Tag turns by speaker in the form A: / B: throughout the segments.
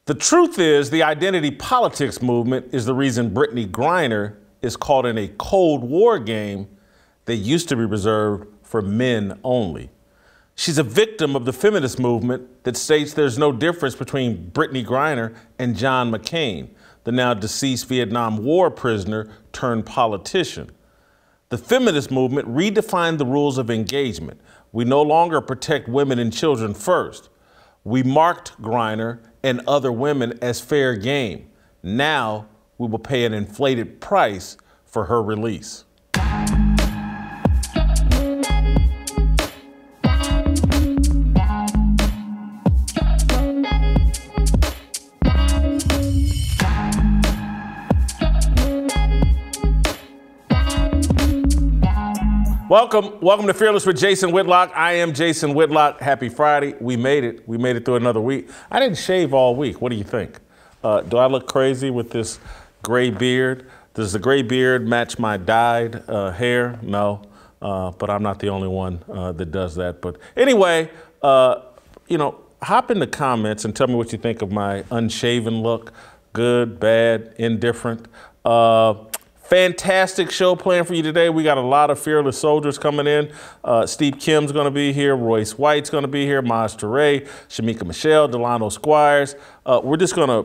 A: The truth is, the identity politics movement is the reason Brittney Griner is caught in a Cold War game that used to be reserved for men only. She's a victim of the feminist movement that states there's no difference between Brittney Griner and John McCain, the now deceased Vietnam War prisoner turned politician. The feminist movement redefined the rules of engagement. We no longer protect women and children first. We marked Griner and other women as fair game. Now we will pay an inflated price for her release. Welcome to Fearless with Jason Whitlock. I am Jason Whitlock. Happy Friday. We made it. We made it through another week. I didn't shave all week. What do you think? Do I look crazy with this gray beard? Does the gray beard match my dyed hair? No, but I'm not the only one that does that. But anyway, hop in the comments and tell me what you think of my unshaven look. Good, bad, indifferent. Fantastic show planned for you today. We got a lot of fearless soldiers coming in. Steve Kim's going to be here. Royce White's going to be here. Maj Toure, Shemeka Michelle, Delano Squires. We're just going to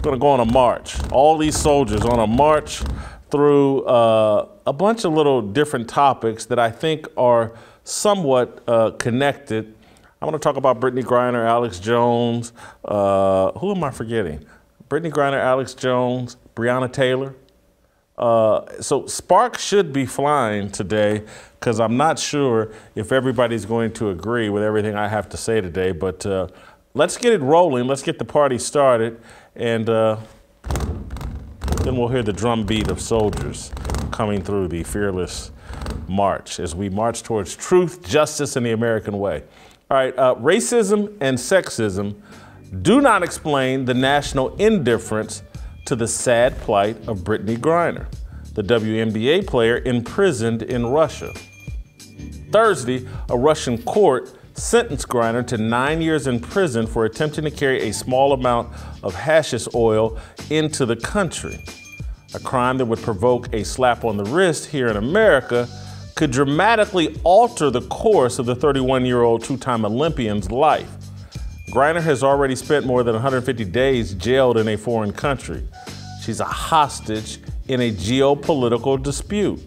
A: go on a march. All these soldiers on a march through a bunch of little different topics that I think are somewhat connected. I want to talk about Brittney Griner, Alex Jones. Who am I forgetting? Brittney Griner, Alex Jones, Breonna Taylor. So sparks should be flying today because I'm not sure if everybody's going to agree with everything I have to say today, but let's get it rolling. Let's get the party started, and then we'll hear the drumbeat of soldiers coming through the fearless march as we march towards truth, justice, and the American way. All right, racism and sexism do not explain the national indifference to the sad plight of Brittney Griner, the WNBA player imprisoned in Russia. Thursday, a Russian court sentenced Griner to 9 years in prison for attempting to carry a small amount of harshness oil into the country. A crime that would provoke a slap on the wrist here in America could dramatically alter the course of the 31-year-old two-time Olympian's life. Griner has already spent more than 150 days jailed in a foreign country. She's a hostage in a geopolitical dispute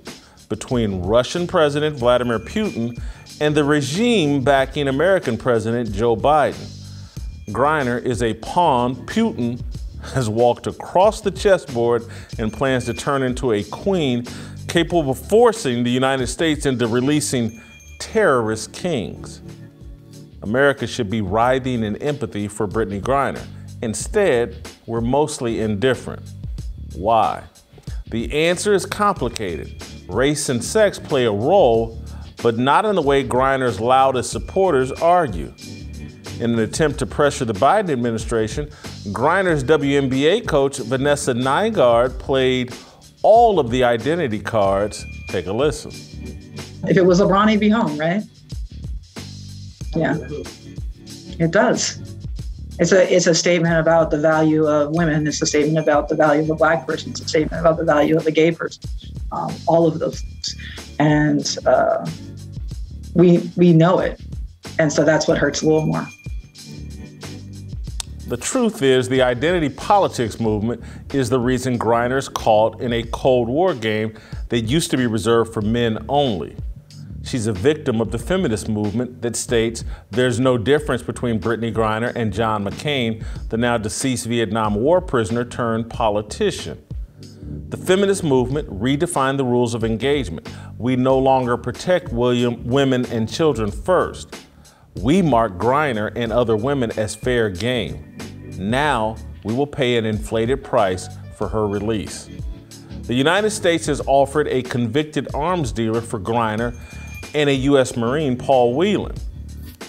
A: between Russian President Vladimir Putin and the regime backing American President Joe Biden. Griner is a pawn Putin has walked across the chessboard and plans to turn into a queen capable of forcing the United States into releasing terrorist kings. America should be writhing in empathy for Brittney Griner. Instead, we're mostly indifferent. Why? The answer is complicated. Race and sex play a role, but not in the way Griner's loudest supporters argue. In an attempt to pressure the Biden administration, Griner's WNBA coach, Vanessa Nygaard, played all of the identity cards. Take a listen.
B: If it was LeBron, he'd be home, right? Yeah, it does. It's a statement about the value of women. It's a statement about the value of a Black person. It's a statement about the value of a gay person. All of those things, and we know it, and so that's what hurts a little more.
A: The truth is, the identity politics movement is the reason Griner's caught in a Cold War game that used to be reserved for men only. She's a victim of the feminist movement that states there's no difference between Brittney Griner and John McCain, the now deceased Vietnam War prisoner turned politician. The feminist movement redefined the rules of engagement. We no longer protect women and children first. We mark Griner and other women as fair game. Now we will pay an inflated price for her release. The United States has offered a convicted arms dealer for Griner and a U.S. Marine, Paul Whelan.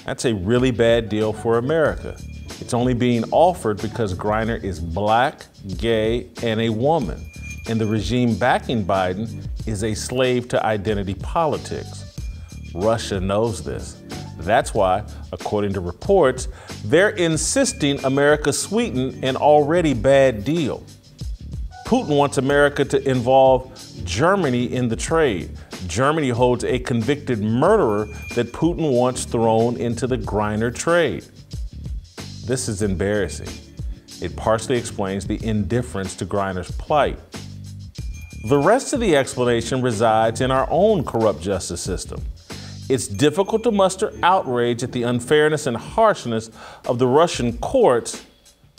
A: That's a really bad deal for America. It's only being offered because Griner is Black, gay, and a woman. And the regime backing Biden is a slave to identity politics. Russia knows this. That's why, according to reports, they're insisting America sweeten an already bad deal. Putin wants America to involve Germany in the trade. Germany holds a convicted murderer that Putin wants thrown into the Griner trade. This is embarrassing. It partially explains the indifference to Griner's plight. The rest of the explanation resides in our own corrupt justice system. It's difficult to muster outrage at the unfairness and harshness of the Russian courts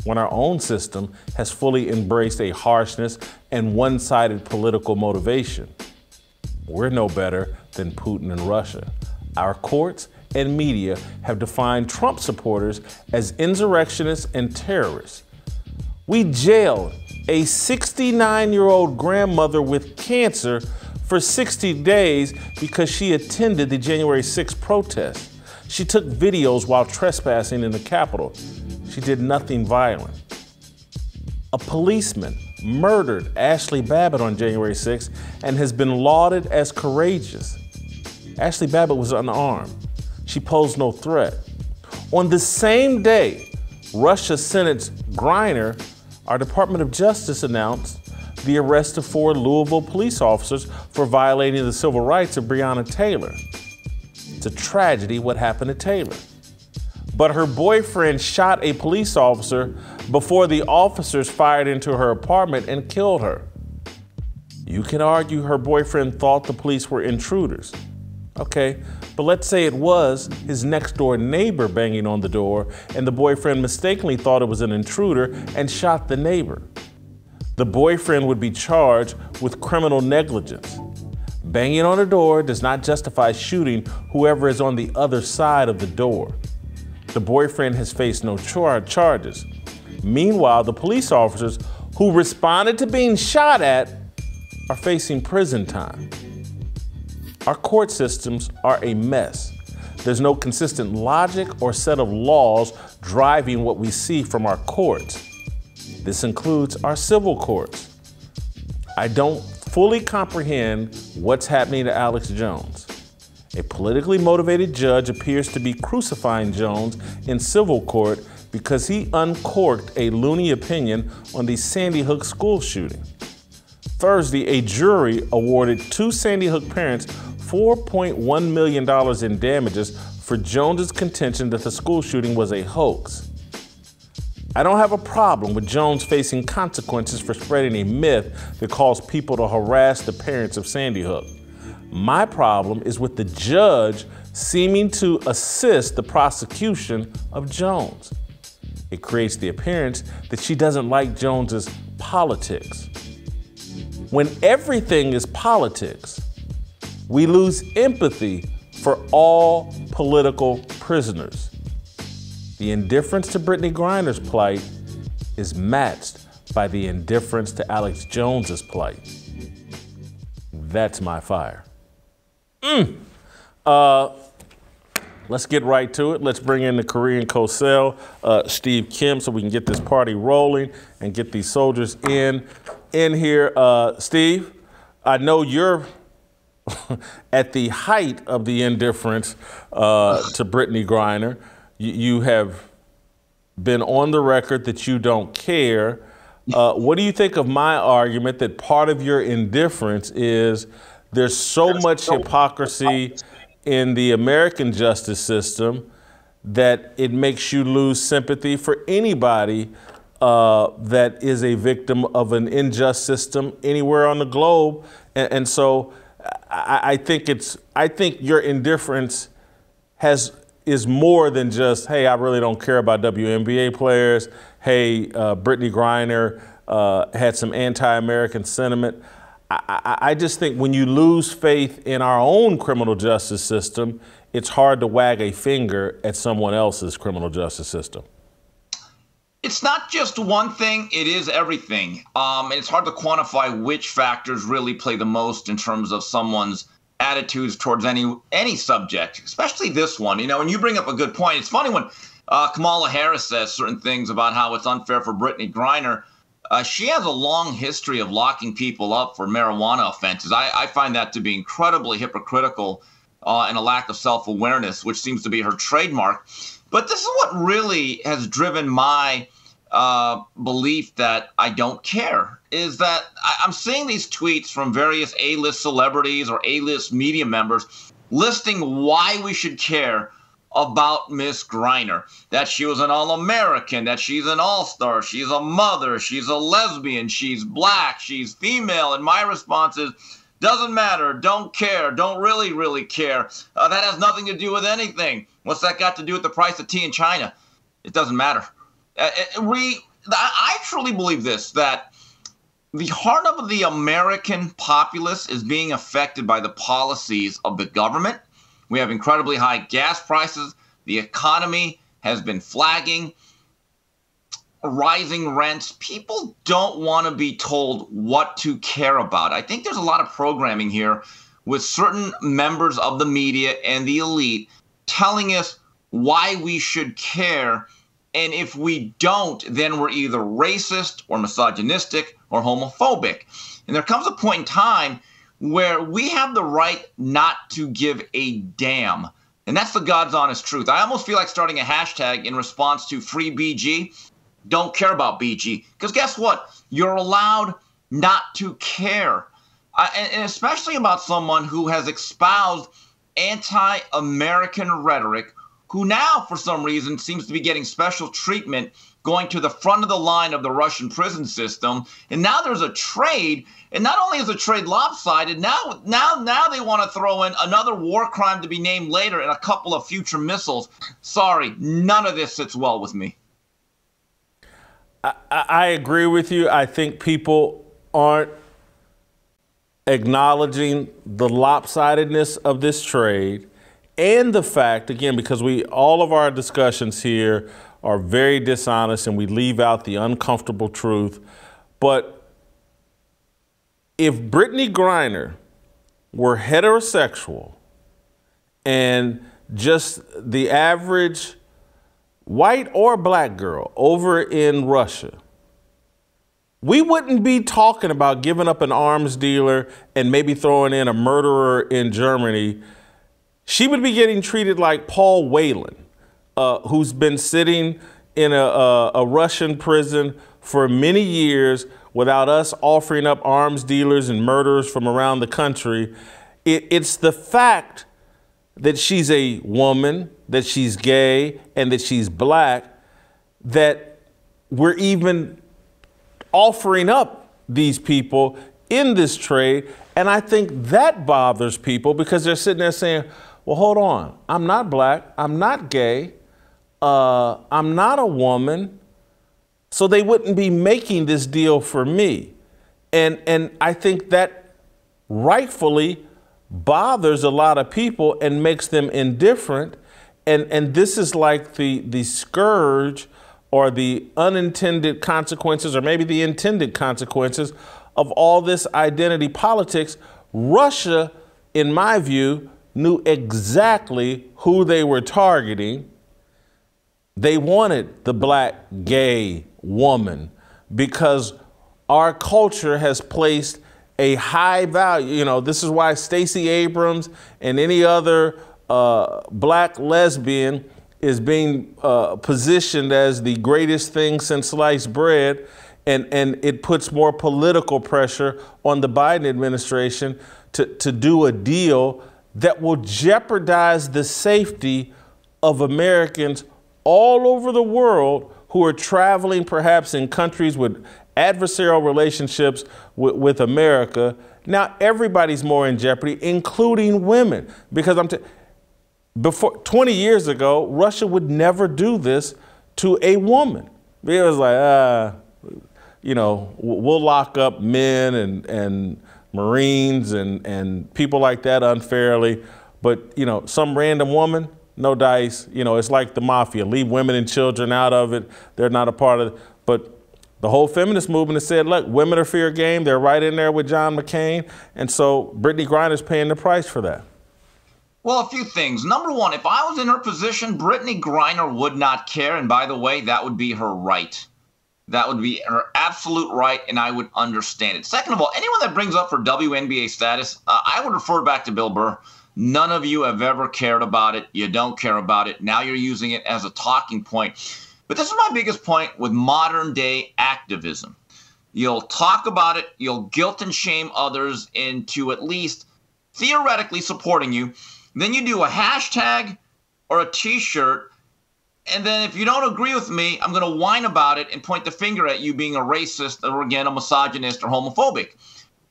A: when our own system has fully embraced a harshness and one-sided political motivation. We're no better than Putin and Russia. Our courts and media have defined Trump supporters as insurrectionists and terrorists. We jailed a 69-year-old grandmother with cancer for 60 days because she attended the January 6th protest. She took videos while trespassing in the Capitol. She did nothing violent. A policeman murdered Ashley Babbitt on January 6th and has been lauded as courageous. Ashley Babbitt was unarmed. She posed no threat. On the same day, Russia sentenced Griner, our Department of Justice announced the arrest of 4 Louisville police officers for violating the civil rights of Breonna Taylor. It's a tragedy what happened to Taylor. But her boyfriend shot a police officer before the officers fired into her apartment and killed her. You can argue her boyfriend thought the police were intruders. Okay, but let's say it was his next door neighbor banging on the door and the boyfriend mistakenly thought it was an intruder and shot the neighbor. The boyfriend would be charged with criminal negligence. Banging on a door does not justify shooting whoever is on the other side of the door. The boyfriend has faced no charges. Meanwhile, the police officers who responded to being shot at are facing prison time. Our court systems are a mess. There's no consistent logic or set of laws driving what we see from our courts. This includes our civil courts. I don't fully comprehend what's happening to Alex Jones. A politically motivated judge appears to be crucifying Jones in civil court because he uncorked a loony opinion on the Sandy Hook school shooting. Thursday, a jury awarded 2 Sandy Hook parents $4.1 million in damages for Jones's contention that the school shooting was a hoax. I don't have a problem with Jones facing consequences for spreading a myth that caused people to harass the parents of Sandy Hook. My problem is with the judge seeming to assist the prosecution of Jones. It creates the appearance that she doesn't like Jones's politics. When everything is politics, we lose empathy for all political prisoners. The indifference to Brittney Griner's plight is matched by the indifference to Alex Jones's plight. That's my fire. Let's get right to it. Let's bring in the Korean co-cell, Steve Kim, so we can get this party rolling and get these soldiers in here. Steve, I know you're at the height of the indifference to Brittney Griner. You have been on the record that you don't care. What do you think of my argument that part of your indifference is there's so much hypocrisy in the American justice system that it makes you lose sympathy for anybody that is a victim of an unjust system anywhere on the globe? And so I think your indifference is more than just, hey, I really don't care about WNBA players. Hey, Brittney Griner had some anti-American sentiment. I just think when you lose faith in our own criminal justice system, it's hard to wag a finger at someone else's criminal justice system.
C: It's not just one thing, it is everything. It's hard to quantify which factors really play the most in terms of someone's attitudes towards any subject, especially this one. You know, and you bring up a good point. It's funny when Kamala Harris says certain things about how it's unfair for Brittney Griner. She has a long history of locking people up for marijuana offenses. I find that to be incredibly hypocritical. and a lack of self-awareness, which seems to be her trademark. But this is what really has driven my belief that I don't care, is that I'm seeing these tweets from various A-list celebrities or A-list media members listing why we should care about Miss Griner, that she was an All-American, that she's an All-Star, she's a mother, she's a lesbian, she's black, she's female. And my response is, doesn't matter, don't care, don't really care. That has nothing to do with anything. What's that got to do with the price of tea in China? It doesn't matter. I truly believe this, that the heart of the American populace is being affected by the policies of the government. We have incredibly high gas prices. The economy has been flagging. Rising rents. People don't want to be told what to care about. I think there's a lot of programming here with certain members of the media and the elite telling us why we should care. And if we don't, then we're either racist or misogynistic or homophobic. And there comes a point in time where we have the right not to give a damn. And that's the God's honest truth. I almost feel like starting a hashtag in response to free BG. Don't care about BG. Because guess what? You're allowed not to care. And especially about someone who has espoused anti-American rhetoric, who now, for some reason, seems to be getting special treatment, going to the front of the line of the Russian prison system. And now there's a trade. And not only is the trade lopsided, now they want to throw in another war crime to be named later and a couple of future missiles. Sorry, none of this sits well with me.
A: I agree with you. I think people aren't acknowledging the lopsidedness of this trade and the fact, again, because all of our discussions here are very dishonest and we leave out the uncomfortable truth. But if Brittney Griner were heterosexual and just the average white or black girl over in Russia, we wouldn't be talking about giving up an arms dealer and maybe throwing in a murderer in Germany. She would be getting treated like Paul Whelan, who's been sitting in a Russian prison for many years without us offering up arms dealers and murderers from around the country. It's the fact that she's a woman, that she's gay, and that she's black, that we're even offering up these people in this trade. And I think that bothers people because they're sitting there saying, well, hold on, I'm not black, I'm not gay, I'm not a woman, so they wouldn't be making this deal for me. And I think that rightfully bothers a lot of people and makes them indifferent. And this is like the scourge or the unintended consequences, or maybe the intended consequences of all this identity politics. Russia, in my view, knew exactly who they were targeting. They wanted the black gay woman because our culture has placed a high value. You know, this is why Stacey Abrams and any other black lesbian is being positioned as the greatest thing since sliced bread. And it puts more political pressure on the Biden administration to do a deal that will jeopardize the safety of Americans all over the world who are traveling perhaps in countries with adversarial relationships with America. Now everybody's more in jeopardy, including women, because before 20 years ago, Russia would never do this to a woman. It was like, you know, we'll lock up men and Marines and people like that unfairly, but you know, some random woman, no dice. You know, it's like the mafia. Leave women and children out of it. They're not a part of it. But the whole feminist movement has said, look, women are fair game. They're right in there with John McCain. And so Brittney Griner's paying the price for that.
C: Well, a few things. Number one, if I was in her position, Brittney Griner would not care. And by the way, that would be her right. That would be her absolute right, and I would understand it. Second of all, anyone that brings up her WNBA status, I would refer back to Bill Burr. None of you have ever cared about it. You don't care about it. Now you're using it as a talking point. But this is my biggest point with modern day activism. You'll talk about it. You'll guilt and shame others into at least theoretically supporting you. Then you do a hashtag or a t-shirt. And then if you don't agree with me, I'm going to whine about it and point the finger at you being a racist or, again, a misogynist or homophobic.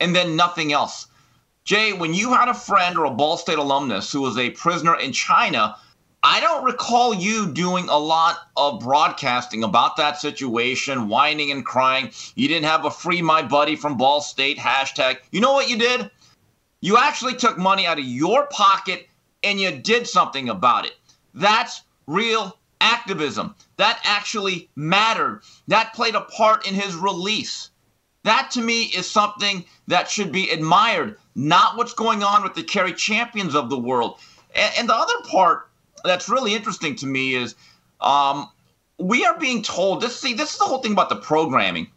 C: And then nothing else. Jay, when you had a friend or a Ball State alumnus who was a prisoner in China, I don't recall you doing a lot of broadcasting about that situation, whining and crying. You didn't have a free my buddy from Ball State hashtag. You know what you did? You actually took money out of your pocket and you did something about it. That's real activism. That actually mattered. That played a part in his release. That to me is something that should be admired, not what's going on with the Kerry champions of the world. And the other part that's really interesting to me is we are being told, this is the whole thing about the programming.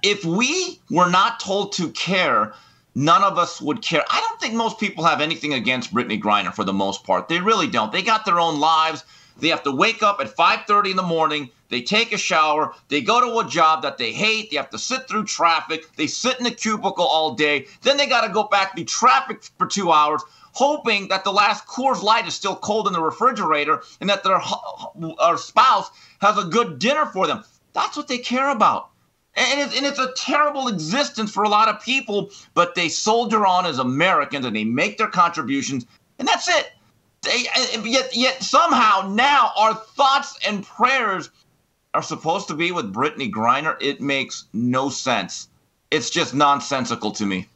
C: If we were not told to care, none of us would care. I don't think most people have anything against Brittney Griner for the most part. They really don't. They got their own lives. They have to wake up at 5:30 in the morning. They take a shower. They go to a job that they hate. They have to sit through traffic. They sit in a cubicle all day. Then they got to go back through traffic for 2 hours, hoping that the last Coors Light is still cold in the refrigerator and that their spouse has a good dinner for them. That's what they care about. And it's a terrible existence for a lot of people, but they soldier on as Americans and they make their contributions, and that's it. Yet somehow now our thoughts and prayers are supposed to be with Brittney Griner. It makes no sense. It's just nonsensical to me.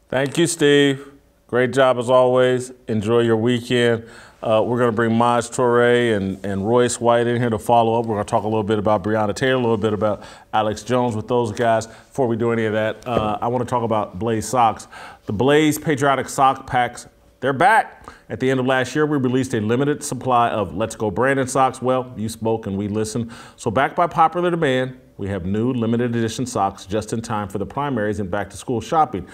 A: Thank you, Steve. Great job as always. Enjoy your weekend. We're going to bring Maj Toure and Royce White in here to follow up. We're going to talk a little bit about Breonna Taylor, a little bit about Alex Jones with those guys. Before we do any of that, I want to talk about Blaze socks. The Blaze Patriotic Sock Packs, they're back. At the end of last year, we released a limited supply of Let's Go Brandon socks. Well, you spoke and we listened. So backed by popular demand, we have new limited edition socks just in time for the primaries and back to school shopping.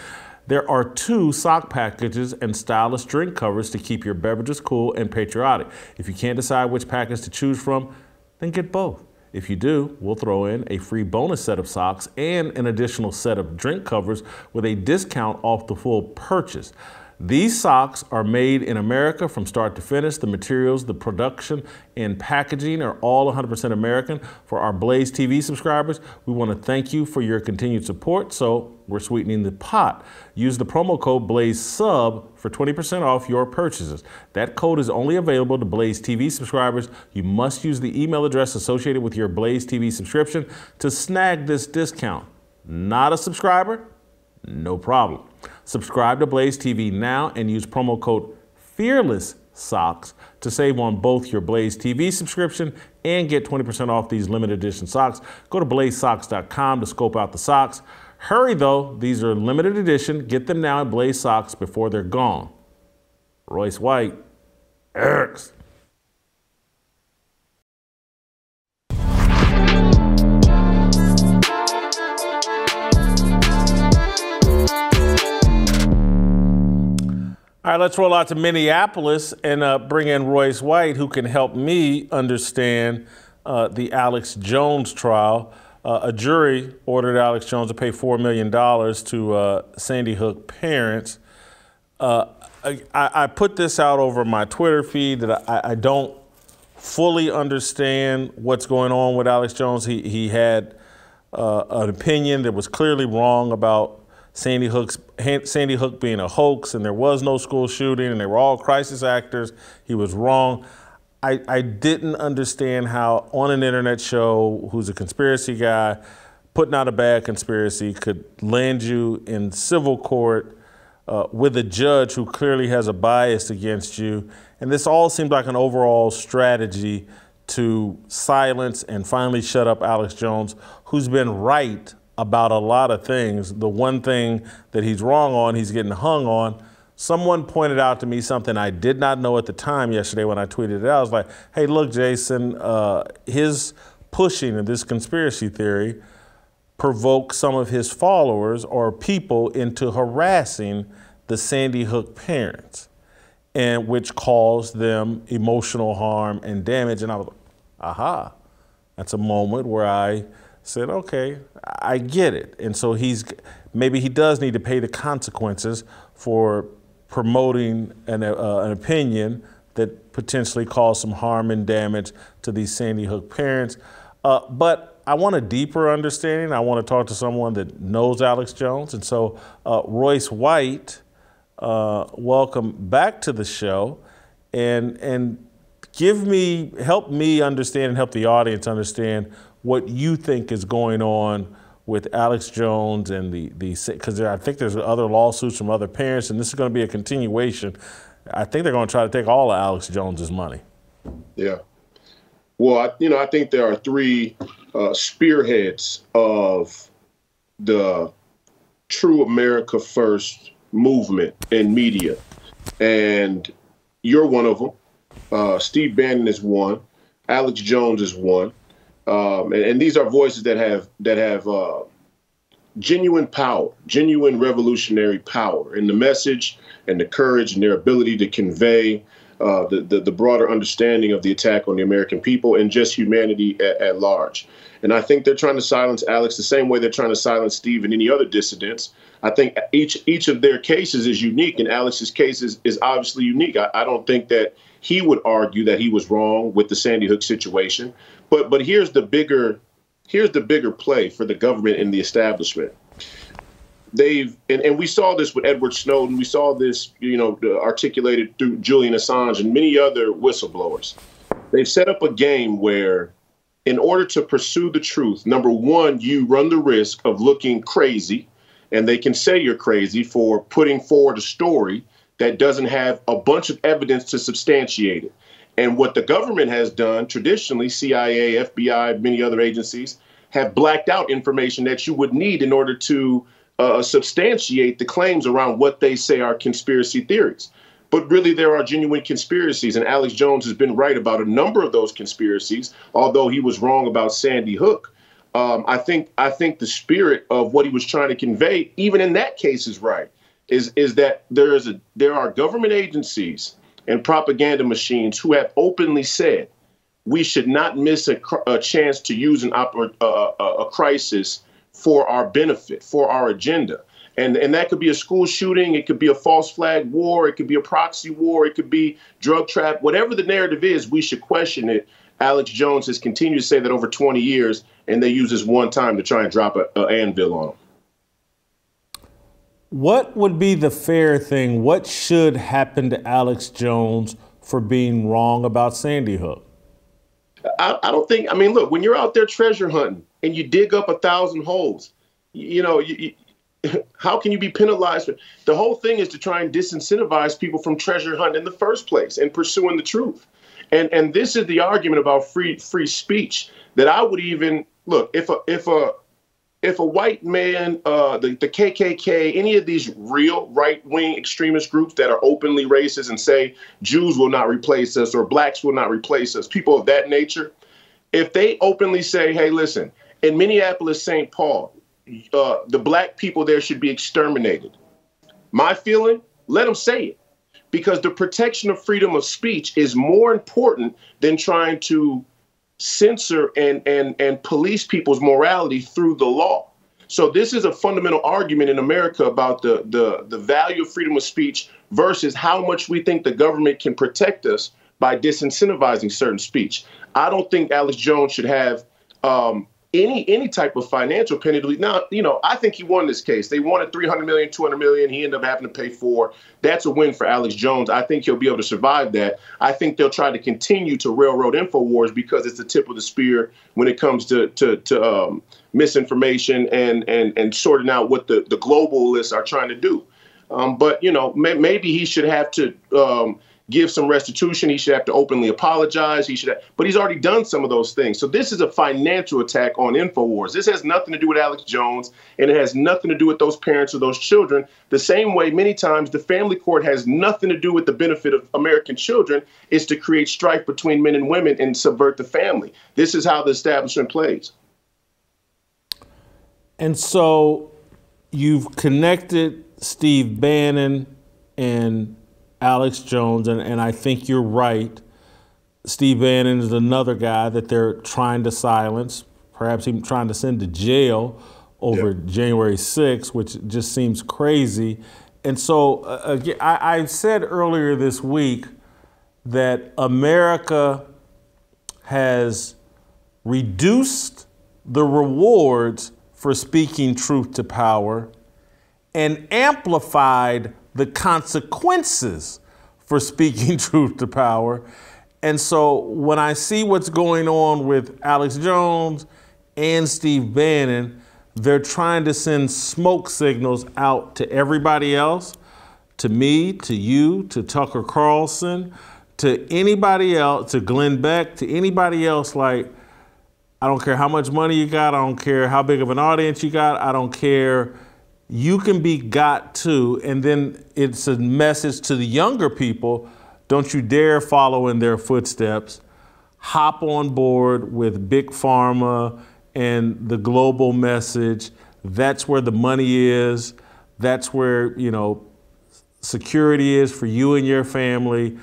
A: There are 2 sock packages and stylish drink covers to keep your beverages cool and patriotic. If you can't decide which package to choose from, then get both. If you do, we'll throw in a free bonus set of socks and an additional set of drink covers with a discount off the full purchase. These socks are made in America from start to finish. The materials, the production, and packaging are all 100% American. For our Blaze TV subscribers, we want to thank you for your continued support, so we're sweetening the pot. Use the promo code BLAZESUB for 20% off your purchases. That code is only available to Blaze TV subscribers. You must use the email address associated with your Blaze TV subscription to snag this discount. Not a subscriber? No problem. Subscribe to Blaze TV now and use promo code FEARLESSSOCKS to save on both your Blaze TV subscription and get 20% off these limited edition socks. Go to blazesocks.com to scope out the socks. Hurry though, these are limited edition. Get them now at Blaze Socks before they're gone. Royce White, Eric's. All right, let's roll out to Minneapolis and bring in Royce White, who can help me understand the Alex Jones trial. A jury ordered Alex Jones to pay $4 million to Sandy Hook parents. I put this out over my Twitter feed that I don't fully understand what's going on with Alex Jones. He had an opinion that was clearly wrong about Sandy Hook being a hoax, and there was no school shooting, and they were all crisis actors. He was wrong. I didn't understand how on an internet show, who's a conspiracy guy, putting out a bad conspiracy could land you in civil court with a judge who clearly has a bias against you. And this all seemed like an overall strategy to silence and finally shut up Alex Jones, who's been right about a lot of things. The one thing that he's wrong on, he's getting hung on. Someone pointed out to me something I did not know at the time yesterday when I tweeted it out. I was like, hey, look, Jason, his pushing of this conspiracy theory provoked some of his followers or people into harassing the Sandy Hook parents, and which caused them emotional harm and damage. And I was, aha, that's a moment where I said, okay, I get it. And so maybe he does need to pay the consequences for promoting an opinion that potentially caused some harm and damage to these Sandy Hook parents. But I want a deeper understanding. I want to talk to someone that knows Alex Jones. And so Royce White, welcome back to the show, and help me understand and help the audience understand what you think is going on with Alex Jones and because I think there's other lawsuits from other parents, and this is going to be a continuation. I think they're going to try to take all of Alex Jones's money.
D: Yeah. Well, I think there are three spearheads of the true America First movement in media, and you're one of them. Steve Bannon is one. Alex Jones is one. And these are voices that have genuine power, genuine revolutionary power in the message and the courage and their ability to convey the broader understanding of the attack on the American people and just humanity at large. And I think they're trying to silence Alex the same way they're trying to silence Steve and any other dissidents. I think each of their cases is unique, and Alex's case is obviously unique. I don't think that he would argue that he was wrong with the Sandy Hook situation. But here's the bigger play for the government and the establishment. And we saw this with Edward Snowden. We saw this, articulated through Julian Assange and many other whistleblowers. They've set up a game where, in order to pursue the truth, number one, you run the risk of looking crazy, and they can say you're crazy for putting forward a story that doesn't have a bunch of evidence to substantiate it. And what the government has done, traditionally, CIA, FBI, many other agencies, have blacked out information that you would need in order to substantiate the claims around what they say are conspiracy theories. But really, there are genuine conspiracies, and Alex Jones has been right about a number of those conspiracies, although he was wrong about Sandy Hook. I think the spirit of what he was trying to convey, even in that case, is right. Is that there are government agencies and propaganda machines who have openly said we should not miss a chance to use a crisis for our benefit, for our agenda. And that could be a school shooting. It could be a false flag war. It could be a proxy war. It could be drug trap. Whatever the narrative is, we should question it. Alex Jones has continued to say that over 20 years, and they use this one time to try and drop an anvil on him.
A: What would be the fair thing? What should happen to Alex Jones for being wrong about Sandy Hook?
D: I don't think, look, when you're out there treasure hunting and you dig up 1,000 holes, how can you be penalized? The whole thing is to try and disincentivize people from treasure hunting in the first place and pursuing the truth. And this is the argument about free speech that I would even look, if a white man, the KKK, any of these real right-wing extremist groups that are openly racist and say Jews will not replace us or blacks will not replace us, people of that nature, if they openly say, hey, listen, in Minneapolis, St. Paul, the black people there should be exterminated. My feeling, let them say it, because the protection of freedom of speech is more important than trying to censor and police people's morality through the law. So this is a fundamental argument in America about the value of freedom of speech versus how much we think the government can protect us by disincentivizing certain speech. I don't think Alex Jones should have any type of financial penalty. Now, I think he won this case. They wanted $300 million, $200 million. He ended up having to pay $4. That's a win for Alex Jones. I think he'll be able to survive that. I think they'll try to continue to railroad InfoWars because it's the tip of the spear when it comes to misinformation and sorting out what the globalists are trying to do. But maybe he should have to give some restitution. He should have to openly apologize. But he's already done some of those things. So this is a financial attack on InfoWars. This has nothing to do with Alex Jones, and it has nothing to do with those parents or those children. The same way many times the family court has nothing to do with the benefit of American children, is to create strife between men and women and subvert the family. This is how the establishment plays.
A: And so you've connected Steve Bannon and Alex Jones, and I think you're right. Steve Bannon is another guy that they're trying to silence, perhaps even trying to send to jail over January 6th, which just seems crazy. And so again, I said earlier this week that America has reduced the rewards for speaking truth to power and amplified the consequences for speaking truth to power. And so when I see what's going on with Alex Jones and Steve Bannon, they're trying to send smoke signals out to everybody else, to me, to you, to Tucker Carlson, to anybody else, to Glenn Beck, to anybody else. Like, I don't care how much money you got, I don't care how big of an audience you got, I don't care. You can be got to, and then it's a message to the younger people, don't you dare follow in their footsteps. Hop on board with Big Pharma and the global message. That's where the money is. That's where, you know, security is for you and your family.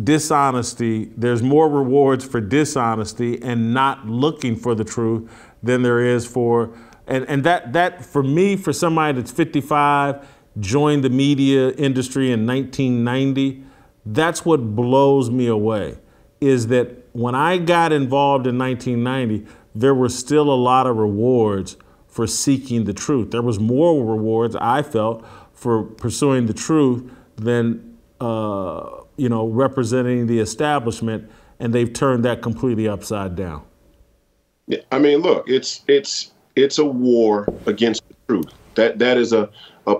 A: Dishonesty, there's more rewards for dishonesty and not looking for the truth than there is for, and that for me, for somebody that's 55, joined the media industry in 1990, that's what blows me away, is that when I got involved in 1990, there were still a lot of rewards for seeking the truth. There was more rewards, I felt, for pursuing the truth than representing the establishment, and they've turned that completely upside down.
D: Yeah, I mean, look, it's a war against the truth. That is a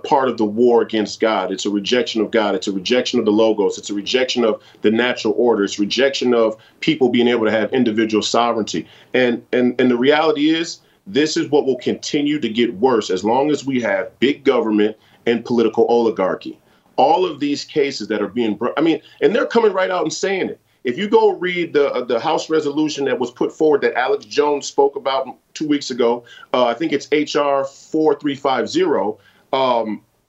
D: part of the war against God. It's a rejection of God. It's a rejection of the logos. It's a rejection of the natural order. It's rejection of people being able to have individual sovereignty. And the reality is, this is what will continue to get worse as long as we have big government and political oligarchy. All of these cases that are being brought, I mean, and they're coming right out and saying it. If you go read the House resolution that was put forward that Alex Jones spoke about 2 weeks ago, I think it's HR 4350,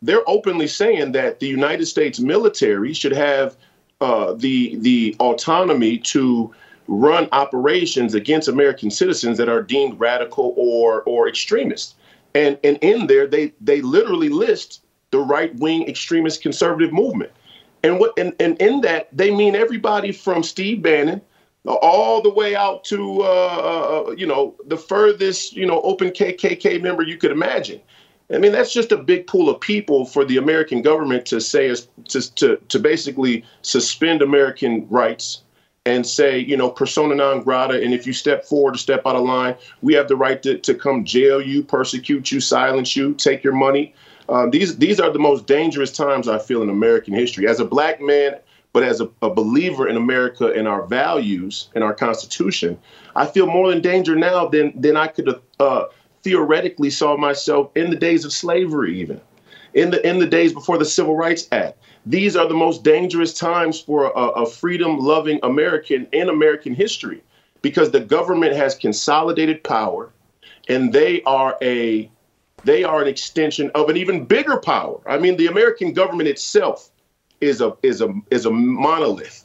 D: they're openly saying that the United States military should have the autonomy to run operations against American citizens that are deemed radical or extremist. And in there, they literally list the right-wing extremist conservative movement. And in that, they mean everybody from Steve Bannon all the way out to, the furthest, open KKK member you could imagine. I mean, that's just a big pool of people for the American government to say, to basically suspend American rights and say, persona non grata. And if you step forward or step out of line, we have the right to come jail you, persecute you, silence you, take your money. These are the most dangerous times I feel in American history. As a black man, but as a believer in America and our values and our Constitution, I feel more in danger now than I could have theoretically saw myself in the days of slavery, even in the days before the Civil Rights Act. These are the most dangerous times for a freedom-loving American in American history, because the government has consolidated power, and they are an extension of an even bigger power. I mean, the American government itself is a monolith.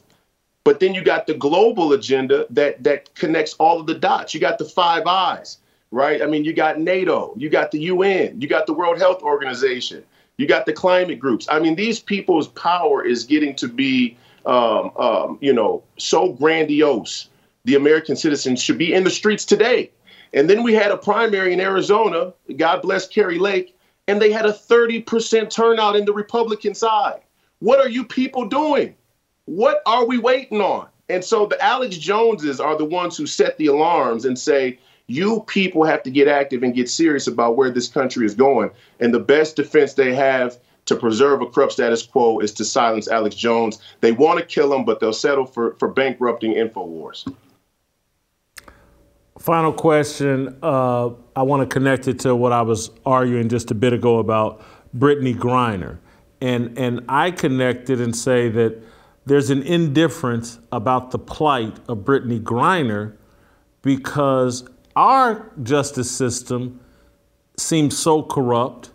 D: But then you got the global agenda that connects all of the dots. You got the Five Eyes, right? I mean, you got NATO, you got the UN, you got the World Health Organization, you got the climate groups. I mean, these people's power is getting to be, so grandiose. The American citizens should be in the streets today. And then we had a primary in Arizona, God bless Kerry Lake, and they had a 30% turnout in the Republican side. What are you people doing? What are we waiting on? And so the Alex Joneses are the ones who set the alarms and say, you people have to get active and get serious about where this country is going. And the best defense they have to preserve a corrupt status quo is to silence Alex Jones. They want to kill him, but they'll settle for bankrupting InfoWars.
A: Final question. I want to connect it to what I was arguing just a bit ago about Brittney Griner. And I connected and say that there's an indifference about the plight of Brittney Griner because our justice system seems so corrupt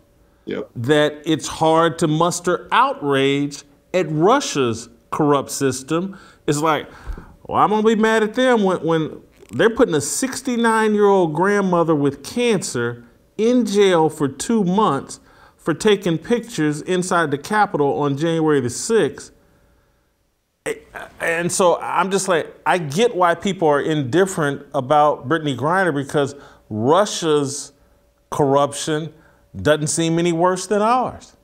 A: that it's hard to muster outrage at Russia's corrupt system. It's like, well, I'm gonna be mad at them when they're putting a 69-year-old grandmother with cancer in jail for 2 months for taking pictures inside the Capitol on January the 6th. And so I'm just like, I get why people are indifferent about Brittney Griner, because Russia's corruption doesn't seem any worse than ours.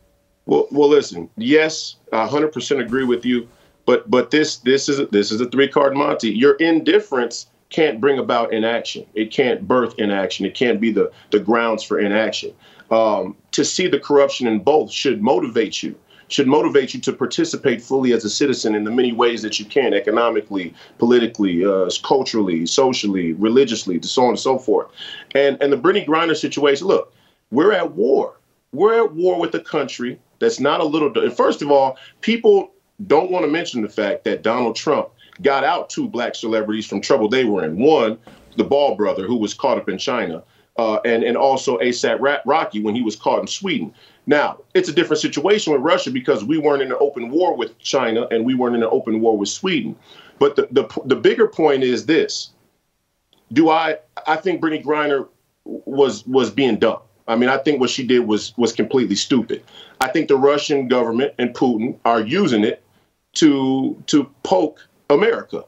D: Well, listen, yes, I 100% agree with you, but this is a 3-card Monty. Your indifference can't bring about inaction. It can't birth inaction. It can't be the grounds for inaction. To see the corruption in both should motivate you to participate fully as a citizen in the many ways that you can, economically, politically, culturally, socially, religiously, so on and so forth. And the Brittney Griner situation, look, we're at war. We're at war with a country that's not a little. First of all, people don't want to mention the fact that Donald Trump got out 2 black celebrities from trouble they were in. One, the Ball brother, who was caught up in China, and also ASAP Rocky when he was caught in Sweden. Now, it's a different situation with Russia because we weren't in an open war with China and we weren't in an open war with Sweden. But the bigger point is this. I think Brittney Griner was being dumb. I mean, I think what she did was completely stupid. I think the Russian government and Putin are using it to poke America,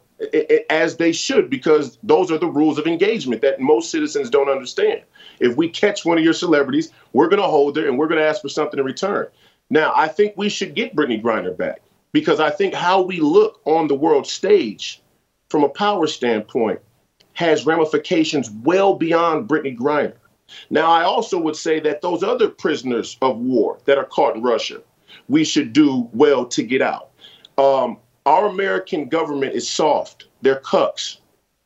D: as they should, because those are the rules of engagement that most citizens don't understand. If we catch one of your celebrities, we're going to hold her and we're going to ask for something in return. Now, I think we should get Brittney Griner back, because I think how we look on the world stage from a power standpoint has ramifications well beyond Brittney Griner. Now, I also would say that those other prisoners of war that are caught in Russia, we should do well to get out. Our American government is soft. They're cucks.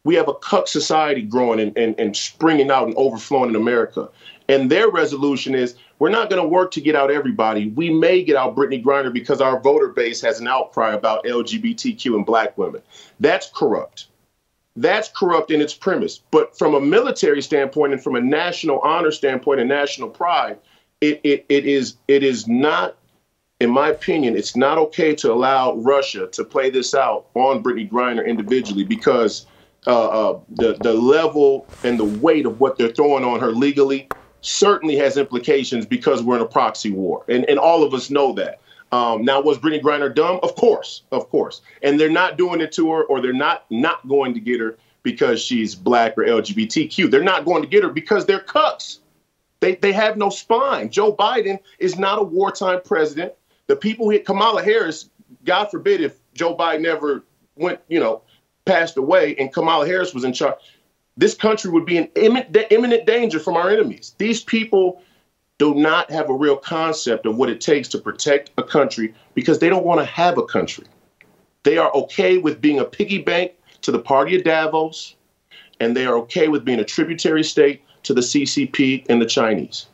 D: We have a cuck society growing and springing out and overflowing in America. And their resolution is, we're not going to work to get out everybody. We may get out Brittney Griner because our voter base has an outcry about LGBTQ and black women. That's corrupt. That's corrupt in its premise. But from a military standpoint and from a national honor standpoint and national pride, it is not, in my opinion, it's not okay to allow Russia to play this out on Brittney Griner individually, because the level and the weight of what they're throwing on her legally certainly has implications, because we're in a proxy war. And all of us know that. Now, was Brittney Griner dumb? Of course. And they're not doing it to her, or they're not going to get her because she's black or LGBTQ. They're not going to get her because they're cucks. They have no spine. Joe Biden is not a wartime president. The people hit Kamala Harris, God forbid if Joe Biden ever passed away and Kamala Harris was in charge, this country would be in imminent danger from our enemies. These people do not have a real concept of what it takes to protect a country, because they don't want to have a country. They are okay with being a piggy bank to the party of Davos, and they are okay with being a tributary state to the CCP and the Chinese.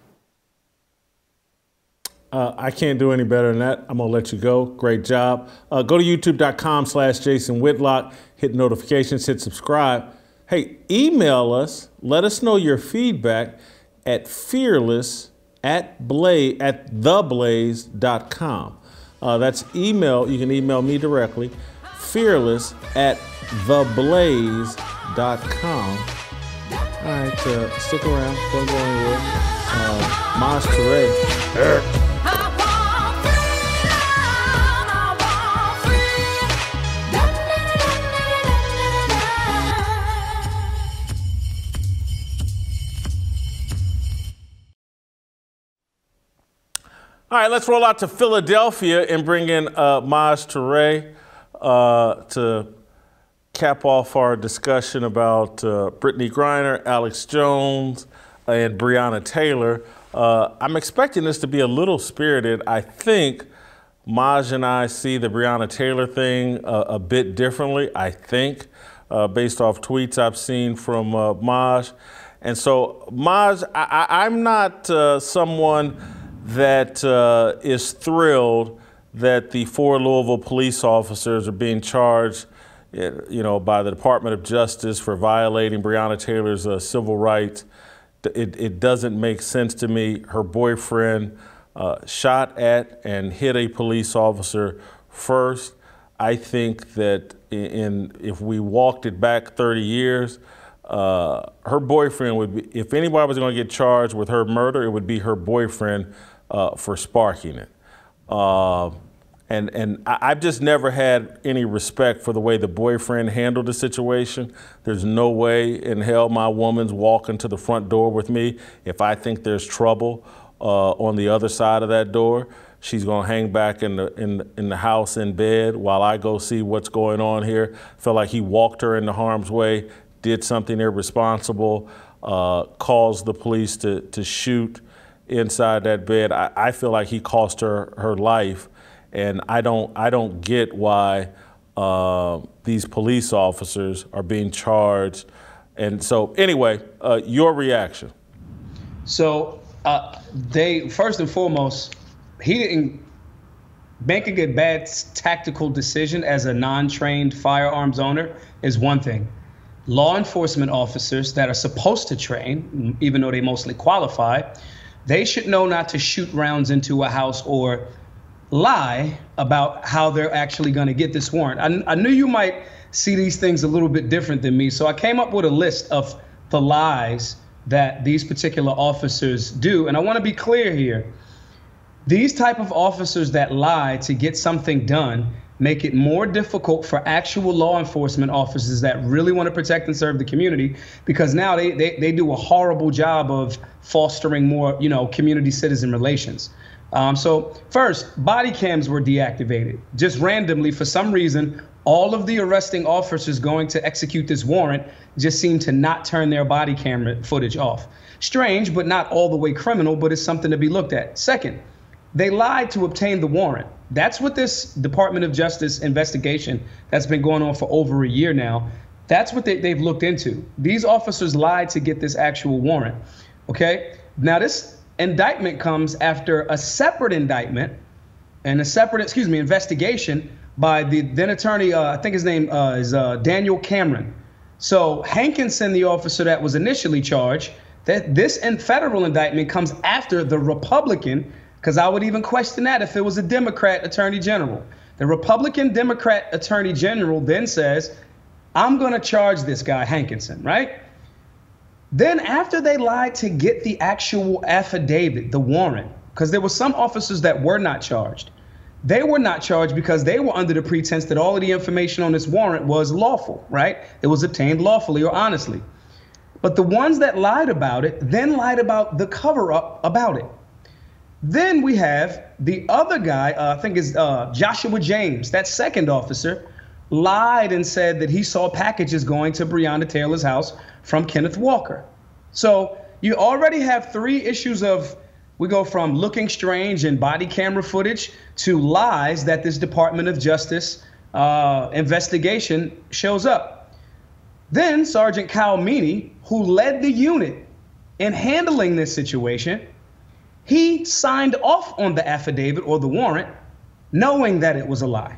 A: I can't do any better than that. I'm going to let you go. Great job. Go to youtube.com/Jason Whitlock. Hit notifications, hit subscribe. Hey, email us. Let us know your feedback at fearless@theblaze.com. That's email. You can email me directly. fearless@theblaze.com. All right, stick around. Don't go anywhere. Maj Toure. All right, let's roll out to Philadelphia and bring in Maj Toure to cap off our discussion about Brittney Griner, Alex Jones, and Breonna Taylor. I'm expecting this to be a little spirited. I think Maj and I see the Breonna Taylor thing a bit differently, I think, based off tweets I've seen from Maj. And so, Maj, I'm not someone that is thrilled that the 4 Louisville police officers are being charged, by the Department of Justice for violating Breonna Taylor's civil rights. It doesn't make sense to me. Her boyfriend shot at and hit a police officer first. I think that if we walked it back 30 years, her boyfriend would be, if anybody was going to get charged with her murder, it would be her boyfriend for sparking it. And I've just never had any respect for the way the boyfriend handled the situation. There's no way in hell my woman's walking to the front door with me if I think there's trouble on the other side of that door. She's gonna hang back in the house in bed while I go see what's going on here. Felt like he walked her into harm's way, did something irresponsible, caused the police to shoot inside that bed. I feel like he cost her life. And I don't get why these police officers are being charged. And so anyway, your reaction.
E: So they, first and foremost, he didn't making a bad tactical decision as a non-trained firearms owner is one thing. Law enforcement officers that are supposed to train, even though they mostly qualify, they should know not to shoot rounds into a house or lie about how they're actually going to get this warrant. I knew you might see these things a little bit different than me, so I came up with a list of the lies that these particular officers do. And I want to be clear here. These type of officers that lie to get something done make it more difficult for actual law enforcement officers that really want to protect and serve the community, because now they do a horrible job of fostering more, community citizen relations. So first, body cams were deactivated. Just randomly, for some reason, all of the arresting officers going to execute this warrant just seemed to not turn their body camera footage off. Strange, but not all the way criminal, but it's something to be looked at. Second, they lied to obtain the warrant. That's what this Department of Justice investigation that's been going on for over a year now, that's what they've looked into. These officers lied to get this actual warrant, okay? Now this indictment comes after a separate indictment and a separate, investigation by the then attorney, I think his name is Daniel Cameron. So Hankinson, the officer that was initially charged, that this federal indictment comes after the Republican, because I would even question that if it was a Democrat attorney general. The Republican Democrat attorney general then says, I'm going to charge this guy Hankinson, right? Then after they lied to get the actual affidavit, the warrant, because there were some officers that were not charged. They were not charged because they were under the pretense that all of the information on this warrant was lawful, right? It was obtained lawfully or honestly. But the ones that lied about it then lied about the cover-up about it. Then we have the other guy, I think is Joshua James, that second officer, lied and said that he saw packages going to Breonna Taylor's house from Kenneth Walker. So you already have three issues of, we go from looking strange and body camera footage to lies that this Department of Justice investigation shows up. Then Sergeant Kyle Meany, who led the unit in handling this situation, he signed off on the affidavit or the warrant knowing that it was a lie.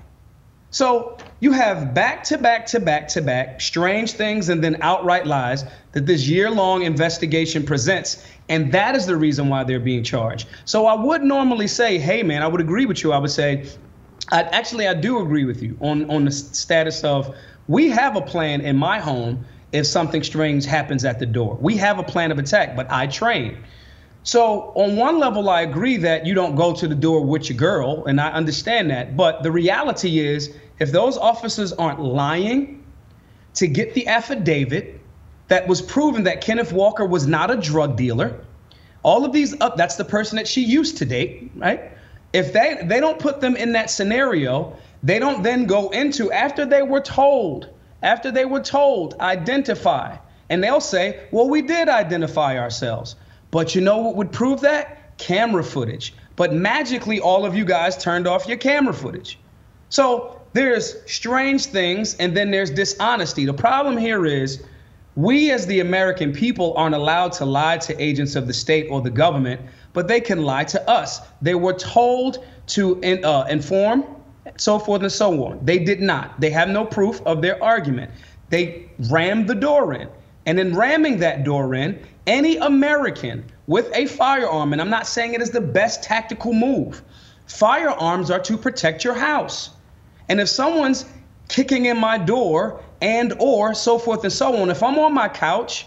E: So you have back-to-back strange things and then outright lies that this year-long investigation presents. And that is the reason why they're being charged. So I would normally say, hey, man, I would agree with you. I would say, I do agree with you on the status of, we have a plan in my home if something strange happens at the door. We have a plan of attack, but I train. So on one level, I agree that you don't go to the door with your girl, and I understand that. But the reality is, if those officers aren't lying to get the affidavit that was proven that Kenneth Walker was not a drug dealer, all of these, that's the person that she used to date, right? If they don't put them in that scenario, they don't then go into, after they were told, identify. And they'll say, well, we did identify ourselves. But you know what would prove that? Camera footage. But magically, all of you guys turned off your camera footage. So there's strange things, and then there's dishonesty. The problem here is we as the American people aren't allowed to lie to agents of the state or the government, but they can lie to us. They were told to inform, so forth and so on. They did not. They have no proof of their argument. They rammed the door in. And in ramming that door in, any American with a firearm, and I'm not saying it is the best tactical move, firearms are to protect your house. And if someone's kicking in my door and or so forth and so on, if I'm on my couch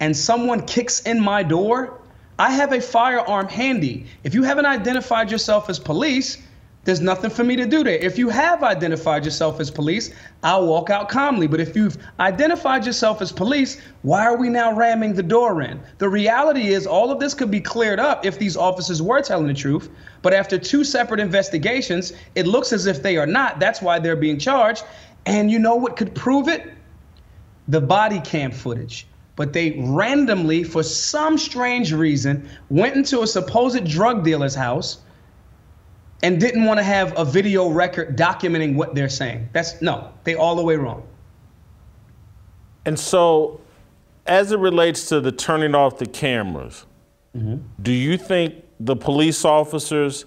E: and someone kicks in my door, I have a firearm handy. If you haven't identified yourself as police, there's nothing for me to do there. If you have identified yourself as police, I'll walk out calmly. But if you've identified yourself as police, why are we now ramming the door in? The reality is all of this could be cleared up if these officers were telling the truth. But after 2 separate investigations, it looks as if they are not. That's why they're being charged. And you know what could prove it? The body cam footage. But they randomly, for some strange reason, went into a supposed drug dealer's house and didn't want to have a video record documenting what they're saying. They all the way wrong.
A: And so, as it relates to the turning off the cameras, do you think the police officers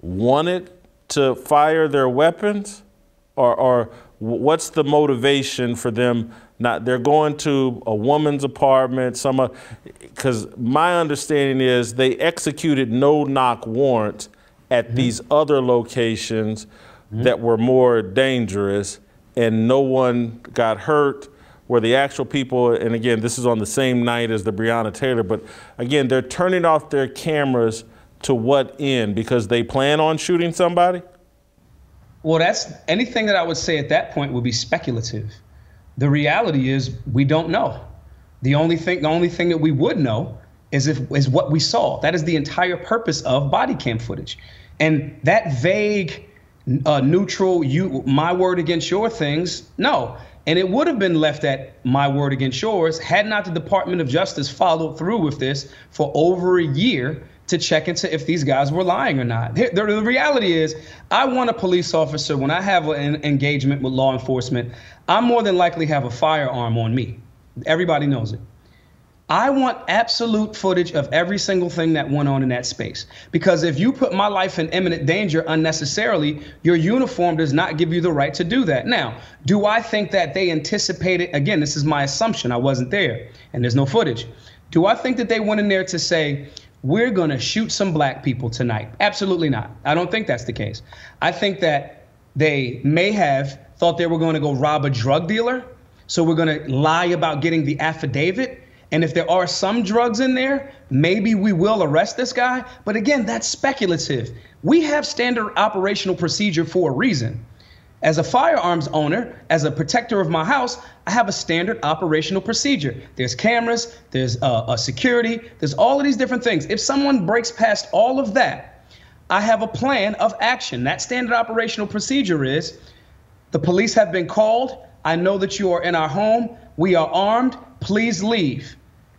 A: wanted to fire their weapons? Or what's the motivation for them not? They're going to a woman's apartment, because my understanding is they executed no-knock warrants at these other locations that were more dangerous, and no one got hurt, where the actual people, and again, this is on the same night as the Breonna Taylor, but again, they're turning off their cameras to what end? Because they plan on shooting somebody?
E: Well, that's anything that I would say at that point would be speculative. The reality is we don't know. The only thing that we would know is what we saw. That is the entire purpose of body cam footage. And that vague, neutral, my word against your things, no. And it would have been left at my word against yours had not the Department of Justice followed through with this for over a year to check into if these guys were lying or not. The reality is, I want a police officer, when I have an engagement with law enforcement, I more than likely have a firearm on me. Everybody knows it. I want absolute footage of every single thing that went on in that space. Because if you put my life in imminent danger unnecessarily, your uniform does not give you the right to do that. Now, do I think that they anticipated, again, this is my assumption, I wasn't there, and there's no footage. Do I think that they went in there to say, we're gonna shoot some black people tonight? Absolutely not. I don't think that's the case. I think that they may have thought they were gonna go rob a drug dealer, so we're gonna lie about getting the affidavit. And if there are some drugs in there, maybe we will arrest this guy. But again, that's speculative. We have standard operational procedure for a reason. As a firearms owner, as a protector of my house, I have a standard operational procedure. There's cameras, there's a security, there's all of these different things. If someone breaks past all of that, I have a plan of action. That standard operational procedure is, the police have been called. I know that you are in our home. We are armed. Please leave.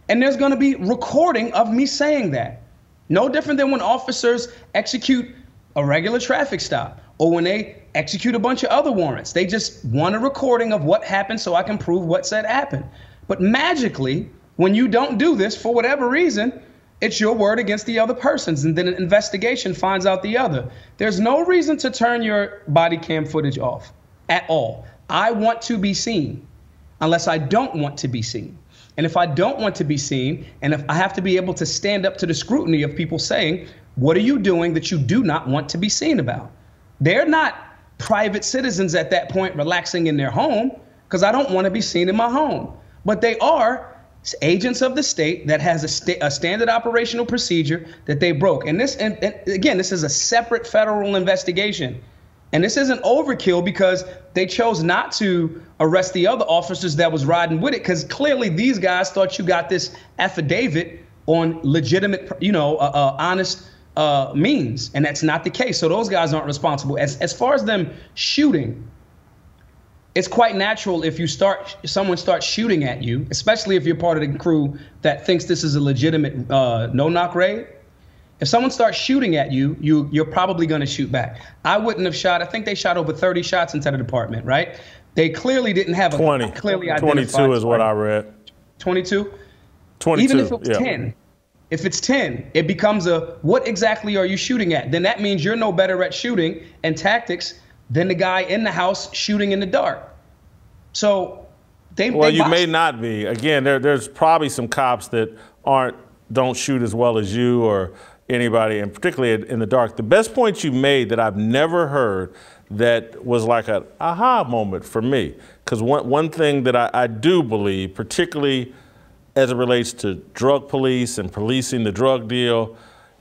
E: And there's going to be recording of me saying that. No different than when officers execute a regular traffic stop or when they execute a bunch of other warrants. They just want a recording of what happened so I can prove what said happened. But magically, when you don't do this for whatever reason, it's your word against the other person's, and then an investigation finds out the other. There's no reason to turn your body cam footage off at all. I want to be seen unless I don't want to be seen. And if I don't want to be seen, and if I have to be able to stand up to the scrutiny of people saying, what are you doing that you do not want to be seen about? They're not private citizens at that point relaxing in their home, because I don't want to be seen in my home. But they are agents of the state that has a standard operational procedure that they broke. And this, and again, this is a separate federal investigation. And this isn't overkill because they chose not to arrest the other officers that was riding with it, because clearly these guys thought you got this affidavit on legitimate, honest means, and that's not the case. So those guys aren't responsible. As far as them shooting, it's quite natural if someone starts shooting at you, especially if you're part of the crew that thinks this is a legitimate no-knock raid. If someone starts shooting at you, you're probably going to shoot back. I wouldn't have shot. I think they shot over 30 shots into the department, right? They clearly didn't have
A: 20.
E: A clearly identified
A: 22 is what I read.
E: 22?
A: 22,
E: Even if it was
A: yeah.
E: 10. If it's 10, it becomes what exactly are you shooting at? Then that means you're no better at shooting and tactics than the guy in the house shooting in the dark. So
A: Well, you may not be. Again, there's probably some cops that don't shoot as well as you or anybody, and particularly in the dark. The best point you made that I've never heard that was like an aha moment for me, because one thing that I do believe, particularly as it relates to drug police and policing the drug deal,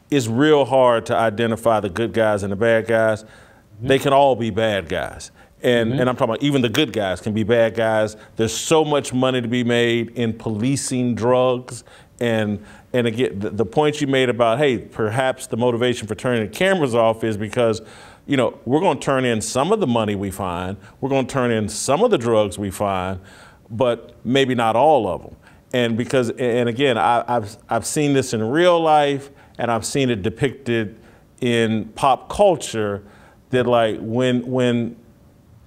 A: is real hard to identify the good guys and the bad guys. Mm-hmm. They can all be bad guys. And I'm talking about even the good guys can be bad guys. There's so much money to be made in policing drugs. And again, the point you made about, hey, perhaps the motivation for turning the cameras off is because, you know, we're going to turn in some of the money we find. We're going to turn in some of the drugs we find, but maybe not all of them. And because, and again, I've seen this in real life, and I've seen it depicted in pop culture, that like when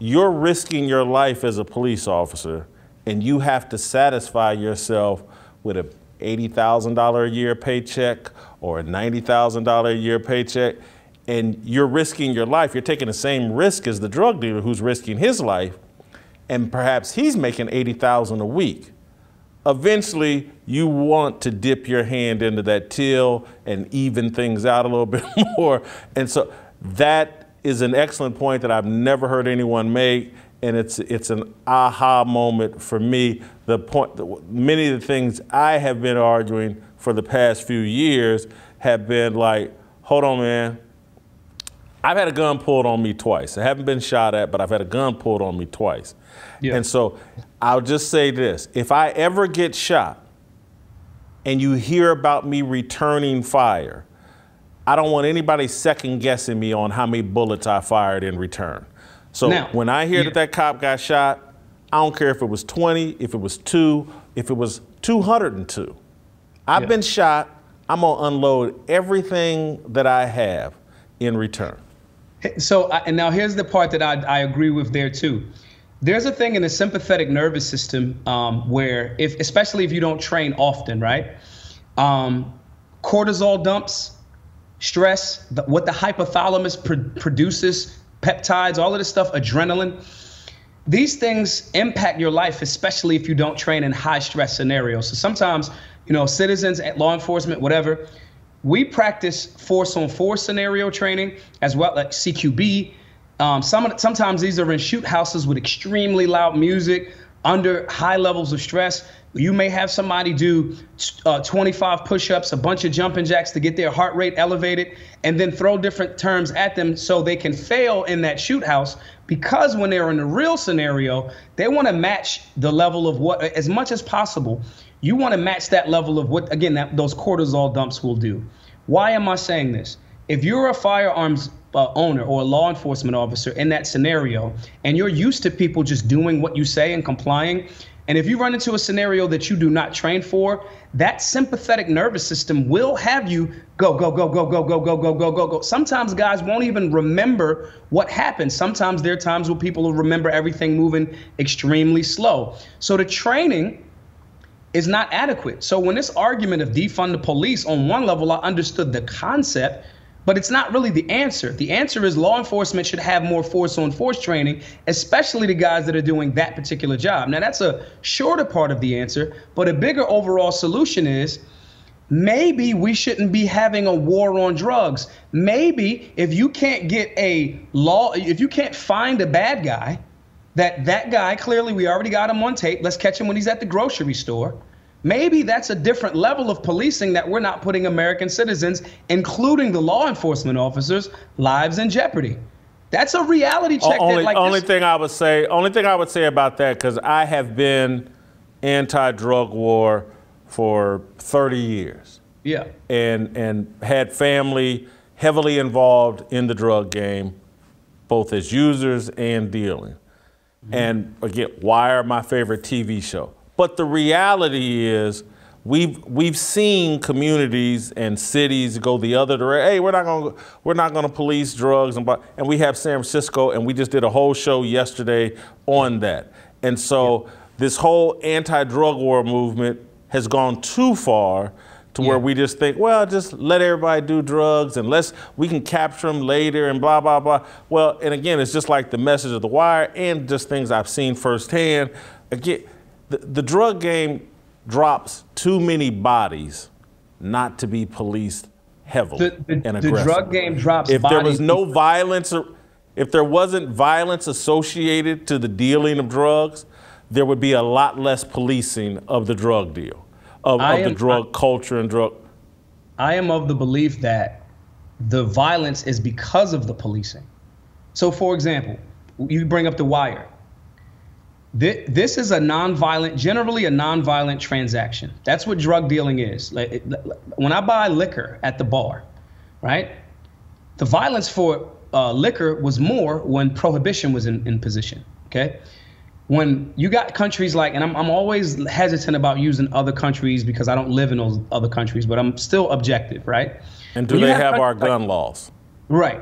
A: you're risking your life as a police officer and you have to satisfy yourself with a $80,000 a year paycheck or a $90,000 a year paycheck, and you're risking your life, you're taking the same risk as the drug dealer who's risking his life, and perhaps he's making $80,000 a week. Eventually, you want to dip your hand into that till and even things out a little bit more. And so that is an excellent point that I've never heard anyone make, and it's an aha moment for me. The point, many of the things I have been arguing for the past few years have been like, hold on, man. I've had a gun pulled on me twice. I haven't been shot at, but I've had a gun pulled on me twice. Yeah. And so I'll just say this: if I ever get shot and you hear about me returning fire, I don't want anybody second guessing me on how many bullets I fired in return. So now, when I hear that cop got shot, I don't care if it was 20, if it was 2, if it was 202. I've been shot. I'm gonna unload everything that I have in return.
E: So, and now here's the part that I agree with there too. There's a thing in the sympathetic nervous system where, especially if you don't train often, right? Cortisol dumps, stress, what the hypothalamus produces, peptides, all of this stuff, adrenaline. These things impact your life, especially if you don't train in high stress scenarios. So sometimes, you know, citizens, law enforcement, whatever, we practice force on force scenario training as well, like CQB. Sometimes these are in shoot houses with extremely loud music under high levels of stress. You may have somebody do 25 push-ups, a bunch of jumping jacks to get their heart rate elevated, and then throw different terms at them so they can fail in that shoot house, because when they're in the real scenario, they want to match the level of what, as much as possible, you want to match that level of what, again, those cortisol dumps will do. Why am I saying this? If you're a firearms owner or a law enforcement officer in that scenario, and you're used to people just doing what you say and complying, and if you run into a scenario that you do not train for, that sympathetic nervous system will have you go, go, go, go, go, go, go, go, go, go, go. Sometimes guys won't even remember what happened. Sometimes there are times where people will remember everything moving extremely slow. So the training is not adequate. So when this argument of defund the police, on one level, I understood the concept, but it's not really the answer. The answer is law enforcement should have more force on force training, especially the guys that are doing that particular job. Now, that's a shorter part of the answer, but a bigger overall solution is maybe we shouldn't be having a war on drugs. Maybe if you can't get if you can't find a bad guy, that guy, clearly we already got him on tape, let's catch him when he's at the grocery store. Maybe that's a different level of policing that we're not putting American citizens, including the law enforcement officers, lives in jeopardy. That's a reality check. Only thing I would say about that, because I have been anti-drug war for 30 years. Yeah. And had family heavily involved in the drug game, both as users and dealing. Mm-hmm. And again, Wire, my favorite TV show. But the reality is, we've seen communities and cities go the other direction. Hey, we're not going to police drugs, and we have San Francisco, and we just did a whole show yesterday on that. And so this whole anti-drug war movement has gone too far to where we just think, well, just let everybody do drugs and we can capture them later and blah, blah, blah. Well, and again, it's just like the message of The Wire and just things I've seen firsthand. Again,
A: the drug game drops too many bodies not to be policed heavily and aggressively.
E: The drug game drops
A: if
E: bodies.
A: There was no violence, if there wasn't violence associated to the dealing of drugs, there would be a lot less policing of the drug deal, of the drug culture and drug.
E: I am of the belief that the violence is because of the policing. So, for example, you bring up The Wire. This is generally a nonviolent transaction. That's what drug dealing is. When I buy liquor at the bar, right? The violence for liquor was more when prohibition was in position, okay? When you got countries like, and I'm always hesitant about using other countries because I don't live in those other countries, but I'm still objective, right?
A: And do they have our gun laws?
E: Right.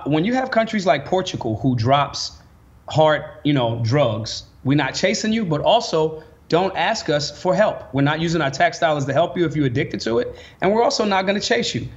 E: When you have countries like Portugal who drops hard, drugs, we're not chasing you, but also don't ask us for help. We're not using our tax dollars to help you if you're addicted to it, and we're also not going to chase you.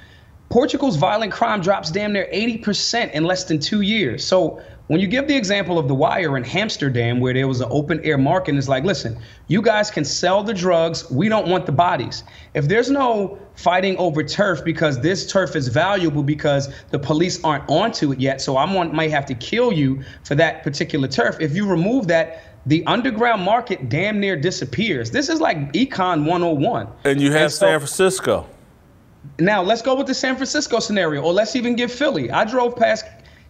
E: Portugal's violent crime drops damn near 80% in less than 2 years. So when you give the example of The Wire in Amsterdam, where there was an open air market, and it's like, listen, you guys can sell the drugs. We don't want the bodies. If there's no fighting over turf because this turf is valuable because the police aren't onto it yet, so might have to kill you for that particular turf. If you remove that, the underground market damn near disappears. This is like Econ 101.
A: And you have San Francisco.
E: Now, let's go with the San Francisco scenario, or let's even give Philly. I drove past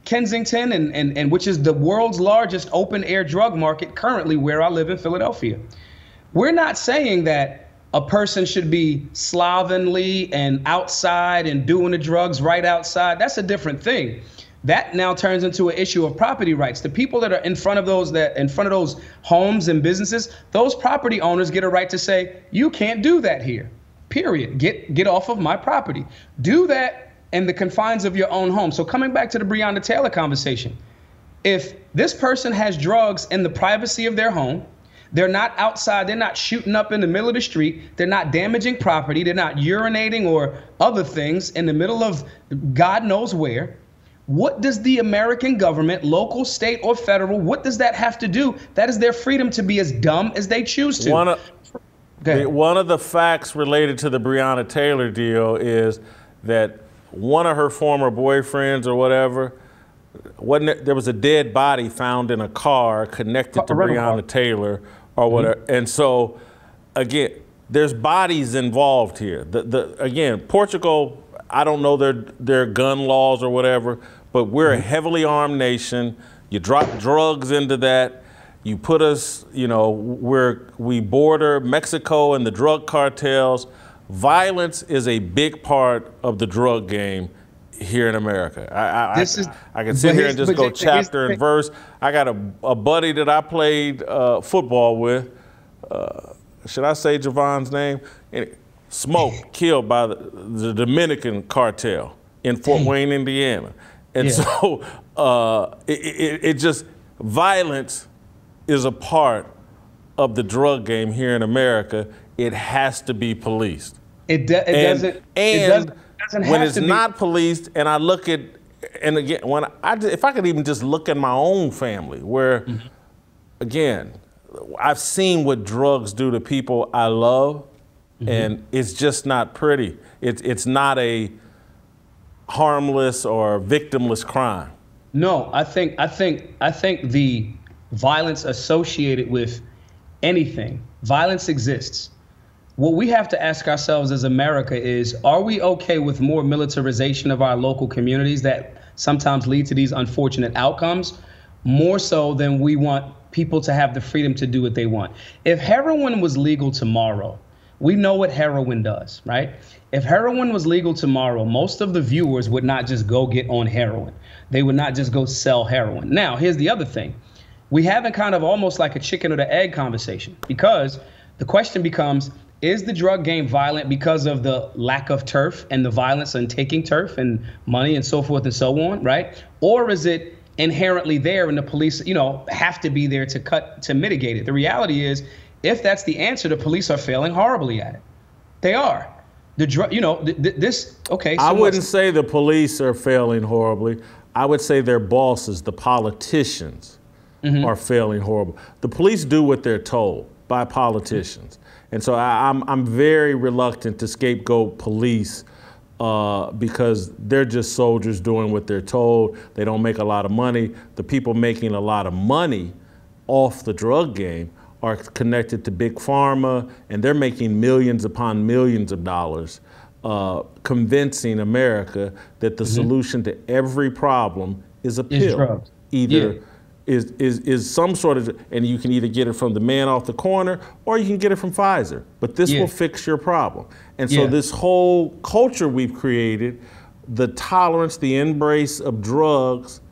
E: Kensington, and which is the world's largest open air drug market currently where I live in Philadelphia. We're not saying that a person should be slovenly and outside and doing the drugs right outside. That's a different thing. That now turns into an issue of property rights. The people that are in front of those homes and businesses, those property owners get a right to say, you can't do that here. Period. Get off of my property. Do that in the confines of your own home. So coming back to the Breonna Taylor conversation, if this person has drugs in the privacy of their home, they're not outside, they're not shooting up in the middle of the street, they're not damaging property, they're not urinating or other things in the middle of God knows where, what does the American government, local, state, or federal, what does that have to do? That is their freedom to be as dumb as they choose to.
A: One of the facts related to the Breonna Taylor deal is that one of her former boyfriends or whatever, there was a dead body found in a car connected to Breonna Taylor or whatever. And so, again, there's bodies involved here. Again, Portugal, I don't know their gun laws or whatever, but we're a heavily armed nation. You drop drugs into that. You put us, we border Mexico and the drug cartels. Violence is a big part of the drug game here in America. I can sit here and just go chapter and verse. I got a buddy that I played football with. Should I say Javon's name? Smoked, killed by the Dominican cartel in Fort Wayne, Indiana. And so it just, violence is a part of the drug game here in America. It has to be policed.
E: It doesn't
A: when it's not policed, and I look at, and again, if I could even just look at my own family, where, again, I've seen what drugs do to people I love, and it's just not pretty. It's not a harmless or victimless crime.
E: No, I think the violence associated with anything, violence exists. What we have to ask ourselves as America is, are we okay with more militarization of our local communities that sometimes lead to these unfortunate outcomes, more so than we want people to have the freedom to do what they want? If heroin was legal tomorrow, we know what heroin does, right? If heroin was legal tomorrow, most of the viewers would not just go get on heroin. They would not just go sell heroin. Now, here's the other thing. We have a kind of almost like a chicken or the egg conversation, because the question becomes, is the drug game violent because of the lack of turf and the violence on taking turf and money and so forth and so on, right? Or is it inherently there and the police, have to be there to mitigate it? The reality is, if that's the answer, the police are failing horribly at it. They are. The drug, okay. So
A: I wouldn't say the police are failing horribly. I would say their bosses, the politicians, are failing horrible. The police do what they're told. by politicians. And so I'm very reluctant to scapegoat police because they're just soldiers doing what they're told. They don't make a lot of money. The people making a lot of money off the drug game are connected to big pharma, and they're making millions upon millions of dollars convincing America that the solution to every problem is a pill. Either is some sort of, and you can either get it from the man off the corner or you can get it from Pfizer, but this will fix your problem. And so this whole culture we've created, the tolerance, the embrace of drugs,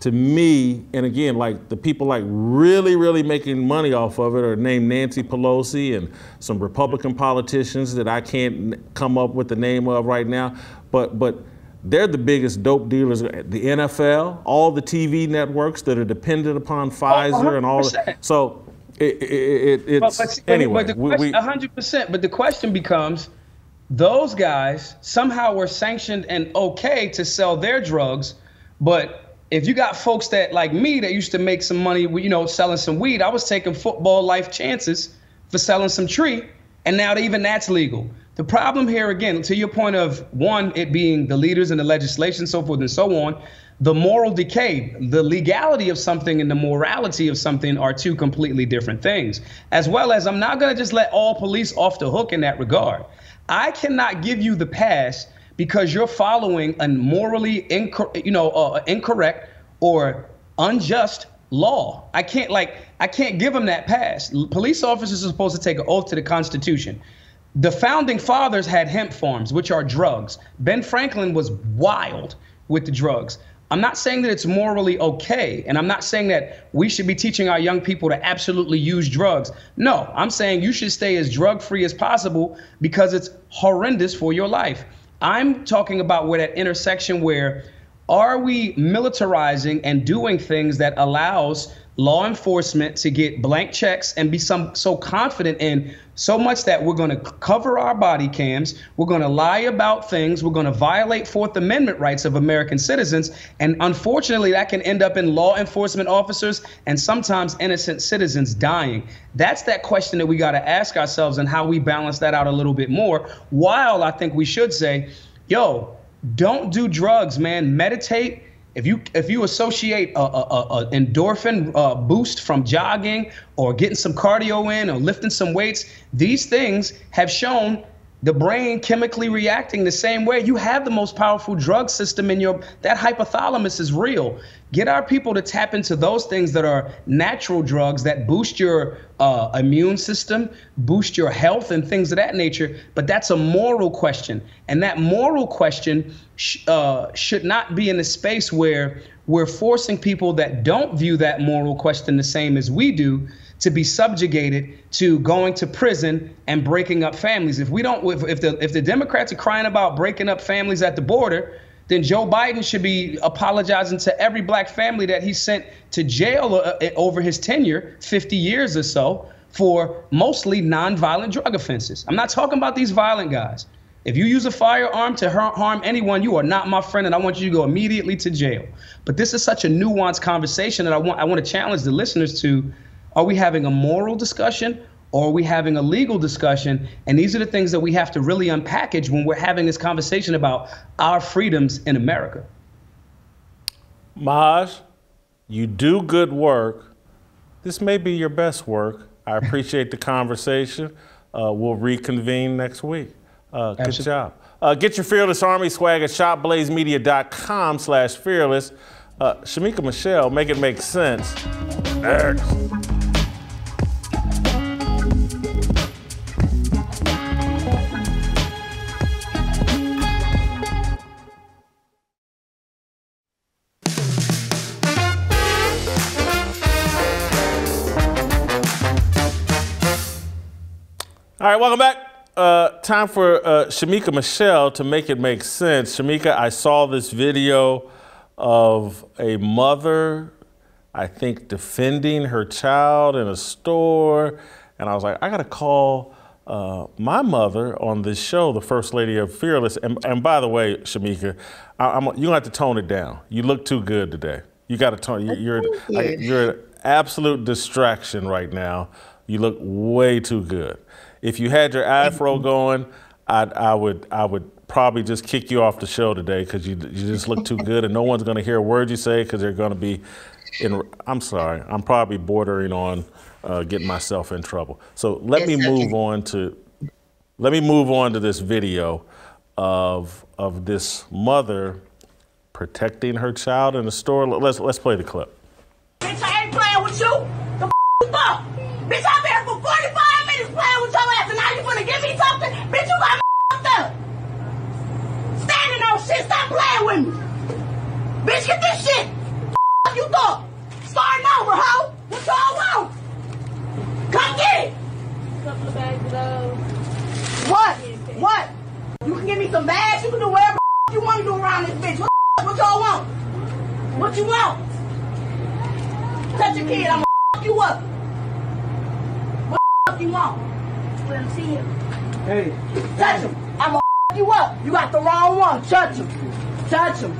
A: to me, and again, like the people like really making money off of it are named Nancy Pelosi and some Republican politicians that I can't come up with the name of right now, but they're the biggest dope dealers. The NFL, all the TV networks that are dependent upon Pfizer and all that. So it's anyway.
E: But 100%. But the question becomes, those guys somehow were sanctioned and okay to sell their drugs, but if you got folks that like me that used to make some money, you know, selling some weed, I was taking football life chances for selling some tree, and now even that's legal. The problem here, again, to your point of one, it being the leaders and the legislation, so forth and so on, the moral decay, the legality of something and the morality of something are two completely different things. As well as, I'm not going to just let all police off the hook in that regard. I cannot give you the pass because you're following a morally incorrect or unjust law. I can't give them that pass. Police officers are supposed to take an oath to the Constitution. The founding fathers had hemp farms, which are drugs. Ben Franklin was wild with the drugs. I'm not saying that it's morally okay, and I'm not saying that we should be teaching our young people to absolutely use drugs. No, I'm saying you should stay as drug-free as possible because it's horrendous for your life. I'm talking about where that intersection where are we militarizing and doing things that allows law enforcement to get blank checks and be so confident in so much that we're going to cover our body cams, we're going to lie about things, we're going to violate Fourth Amendment rights of American citizens, and unfortunately that can end up in law enforcement officers and sometimes innocent citizens dying. That's that question that we got to ask ourselves and how we balance that out a little bit more, while I think we should say, yo, don't do drugs, man. Meditate. If you associate a endorphin boost from jogging or getting some cardio in or lifting some weights, these things have shown the brain chemically reacting the same way. You have the most powerful drug system in that hypothalamus is real. Get our people to tap into those things that are natural drugs that boost your immune system, boost your health and things of that nature. But that's a moral question. And that moral question should not be in a space where we're forcing people that don't view that moral question the same as we do to be subjugated to going to prison and breaking up families. If the Democrats are crying about breaking up families at the border, then Joe Biden should be apologizing to every black family that he sent to jail over his tenure, 50 years or so, for mostly nonviolent drug offenses. I'm not talking about these violent guys. If you use a firearm to harm anyone, you are not my friend, and I want you to go immediately to jail. But this is such a nuanced conversation that I want to challenge the listeners to. Are we having a moral discussion or are we having a legal discussion? And these are the things that we have to really unpackage when we're having this conversation about our freedoms in America.
A: Maj, you do good work. This may be your best work. I appreciate the conversation. We'll reconvene next week. Good job. Get your Fearless Army swag at shopblazemedia.com/fearless. Shemeka Michelle, make it make sense. Next. All right, welcome back. Time for Shemeka Michelle to make it make sense. Shemeka, I saw this video of a mother, I think, defending her child in a store. And I was like, I got to call my mother on this show, the First Lady of Fearless. And by the way, Shemeka, you're going to have to tone it down. You look too good today. You got to tone. You're an absolute distraction right now. You look way too good. If you had your afro going, I would probably just kick you off the show today because you just look too good, and no one's going to hear a word you say because they're going to be I'm sorry. I'm probably bordering on getting myself in trouble. So let me move on to this video of this mother protecting her child in the store. Let's play the clip.
F: Bitch, I ain't playing with you. The you thought? Bitch, I've been here for 45 minutes playing with your ass, and now you gonna give me something? Bitch, you got me up. Standing on shit, stop playing with me. Bitch, get this shit. You thought? Starting over, ho? What y'all want? Come get it. Couple of bags of what? What? You can give me some bags. You can do whatever you want to do around this bitch. What y'all want? What you want? Touch your kid, I'ma you up. What you want? Let him see him. Hey. Touch him. I'ma you up. You got the wrong one. Touch him. Touch him.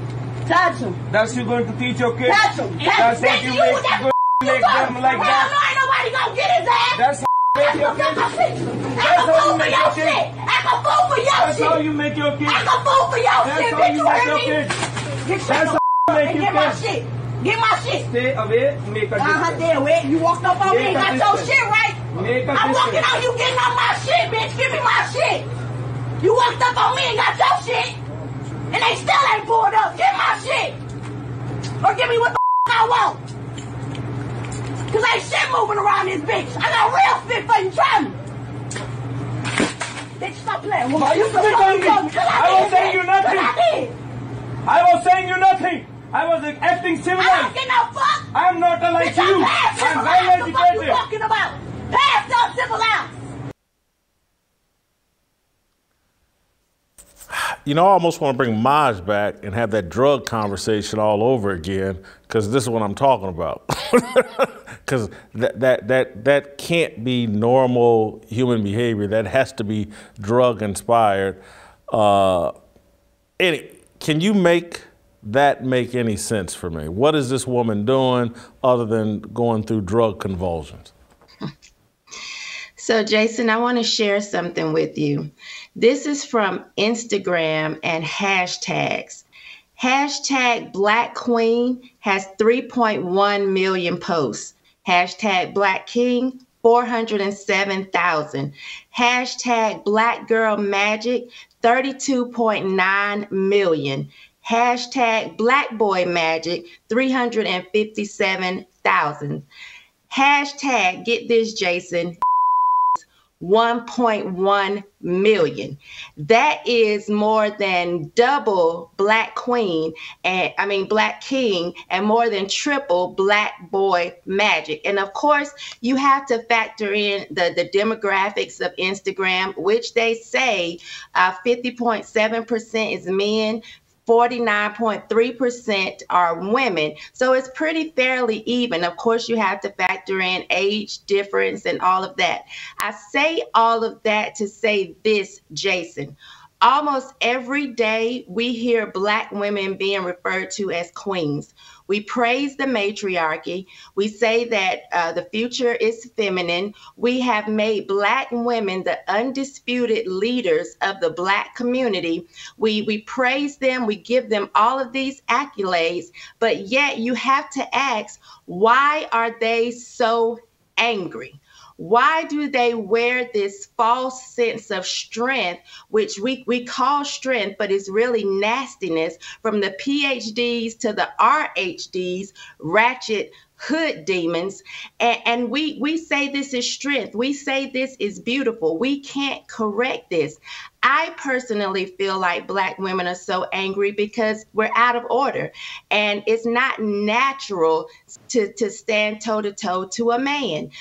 F: Touch him.
G: That's you going to teach your kids?
F: Touch him.
G: That's what you make them like that?
F: Ain't nobody gonna get his ass.
G: That's how you make your kids.
F: That's how you make your kids. Act a fool for your shit.
G: That's how you make your kids.
F: Act a fool for your shit, bitch. You hear me?
G: That's how you make your
F: kids. Get my shit. Get my shit.
G: Stay away, make a difference.
F: Stay away. You walked up on me and got your shit, right? I'm walking out, you getting on my shit, bitch. Give me my shit. You walked up on me and got your shit. And they still ain't pulled up. Get my shit. Or give me what the I want. Cause ain't shit moving around this bitch. I got real spit for you, try me. Bitch, stop playing with me.
G: You spit on me. I was saying you nothing. I was saying you nothing. I was acting civilized.
F: I don't get no fuck.
G: I'm not like
F: bitch,
G: you.
F: I'm
G: very educated.
F: What the fuck you talking about? Pass the civilized.
A: You know, I almost want to bring Maj back and have that drug conversation all over again, because this is what I'm talking about. Because that can't be normal human behavior. That has to be drug inspired. Can you make that make any sense for me? What is this woman doing other than going through drug convulsions?
H: So, Jason, I want to share something with you. This is from Instagram and hashtags. Hashtag Black Queen has 3.1 million posts. Hashtag Black King, 407,000. Hashtag Black Girl Magic, 32.9 million. Hashtag Black Boy Magic, 357,000. Hashtag, get this, Jason, 1.1 million. That is more than double Black Queen and Black King, and more than triple Black Boy Magic. And of course, you have to factor in the demographics of Instagram, which they say 50.7% is men, 49.3% are women. So it's pretty fairly even. Of course, you have to factor in age difference and all of that. I say all of that to say this, Jason. Almost every day we hear Black women being referred to as queens. We praise the matriarchy. We say that the future is feminine. We have made Black women the undisputed leaders of the Black community. We praise them. We give them all of these accolades. But yet you have to ask, why are they so angry? Why do they wear this false sense of strength, which we call strength, but it's really nastiness, from the PhDs to the RHDs, ratchet hood demons, and we say this is strength. We say this is beautiful. We can't correct this. I personally feel like Black women are so angry because we're out of order, and it's not natural to stand toe-to-toe to a man.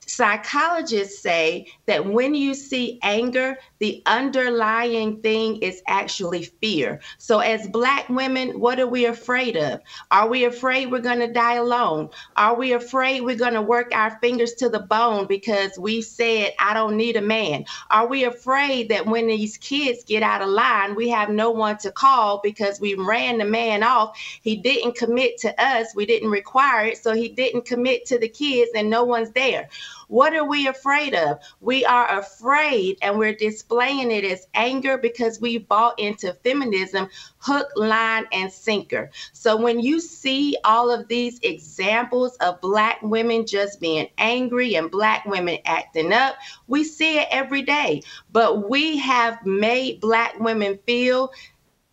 H: Psychologists say that when you see anger, the underlying thing is actually fear. So as Black women, what are we afraid of? Are we afraid we're going to die alone? Are we afraid we're going to work our fingers to the bone because we said, I don't need a man? Are we afraid that when these kids get out of line, we have no one to call because we ran the man off? He didn't commit to us. We didn't require it. So he didn't commit to the kids and no one's there. What are we afraid of? We are afraid, and we're displaying it as anger because we bought into feminism hook, line, and sinker. So when you see all of these examples of Black women just being angry and Black women acting up, we see it every day. But we have made Black women feel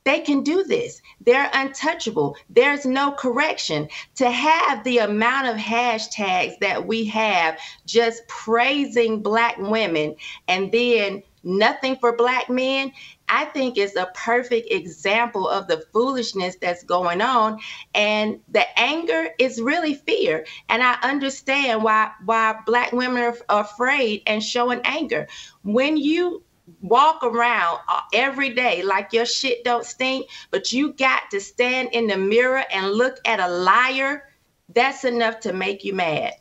H: they can do this. They're untouchable. There's no correction. To have the amount of hashtags that we have just praising Black women and then nothing for Black men, I think is a perfect example of the foolishness that's going on. And the anger is really fear. And I understand why Black women are afraid and showing anger. When you walk around every day like your shit don't stink, but you got to stand in the mirror and look at a liar, that's enough to make you mad.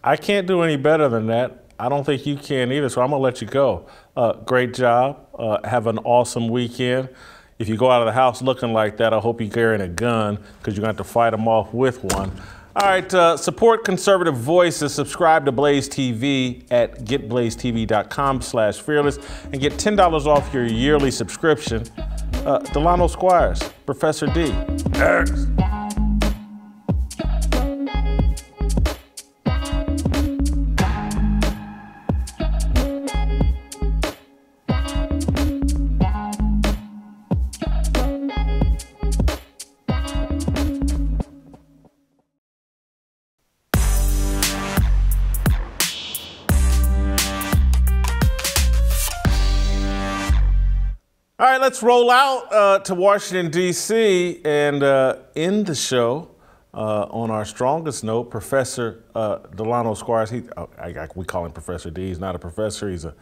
A: I can't do any better than that. I don't think you can either, so I'm gonna let you go. Great job. Have an awesome weekend. If you go out of the house looking like that, I hope you're carrying a gun, because you're gonna have to fight them off with one. All right, support conservative voices. Subscribe to Blaze TV at getblazetv.com/fearless and get $10 off your yearly subscription. Delano Squires, Professor D. Next. All right, let's roll out to Washington, D.C. and end the show on our strongest note. Professor Delano Squires, we call him Professor D. He's not a professor. He's a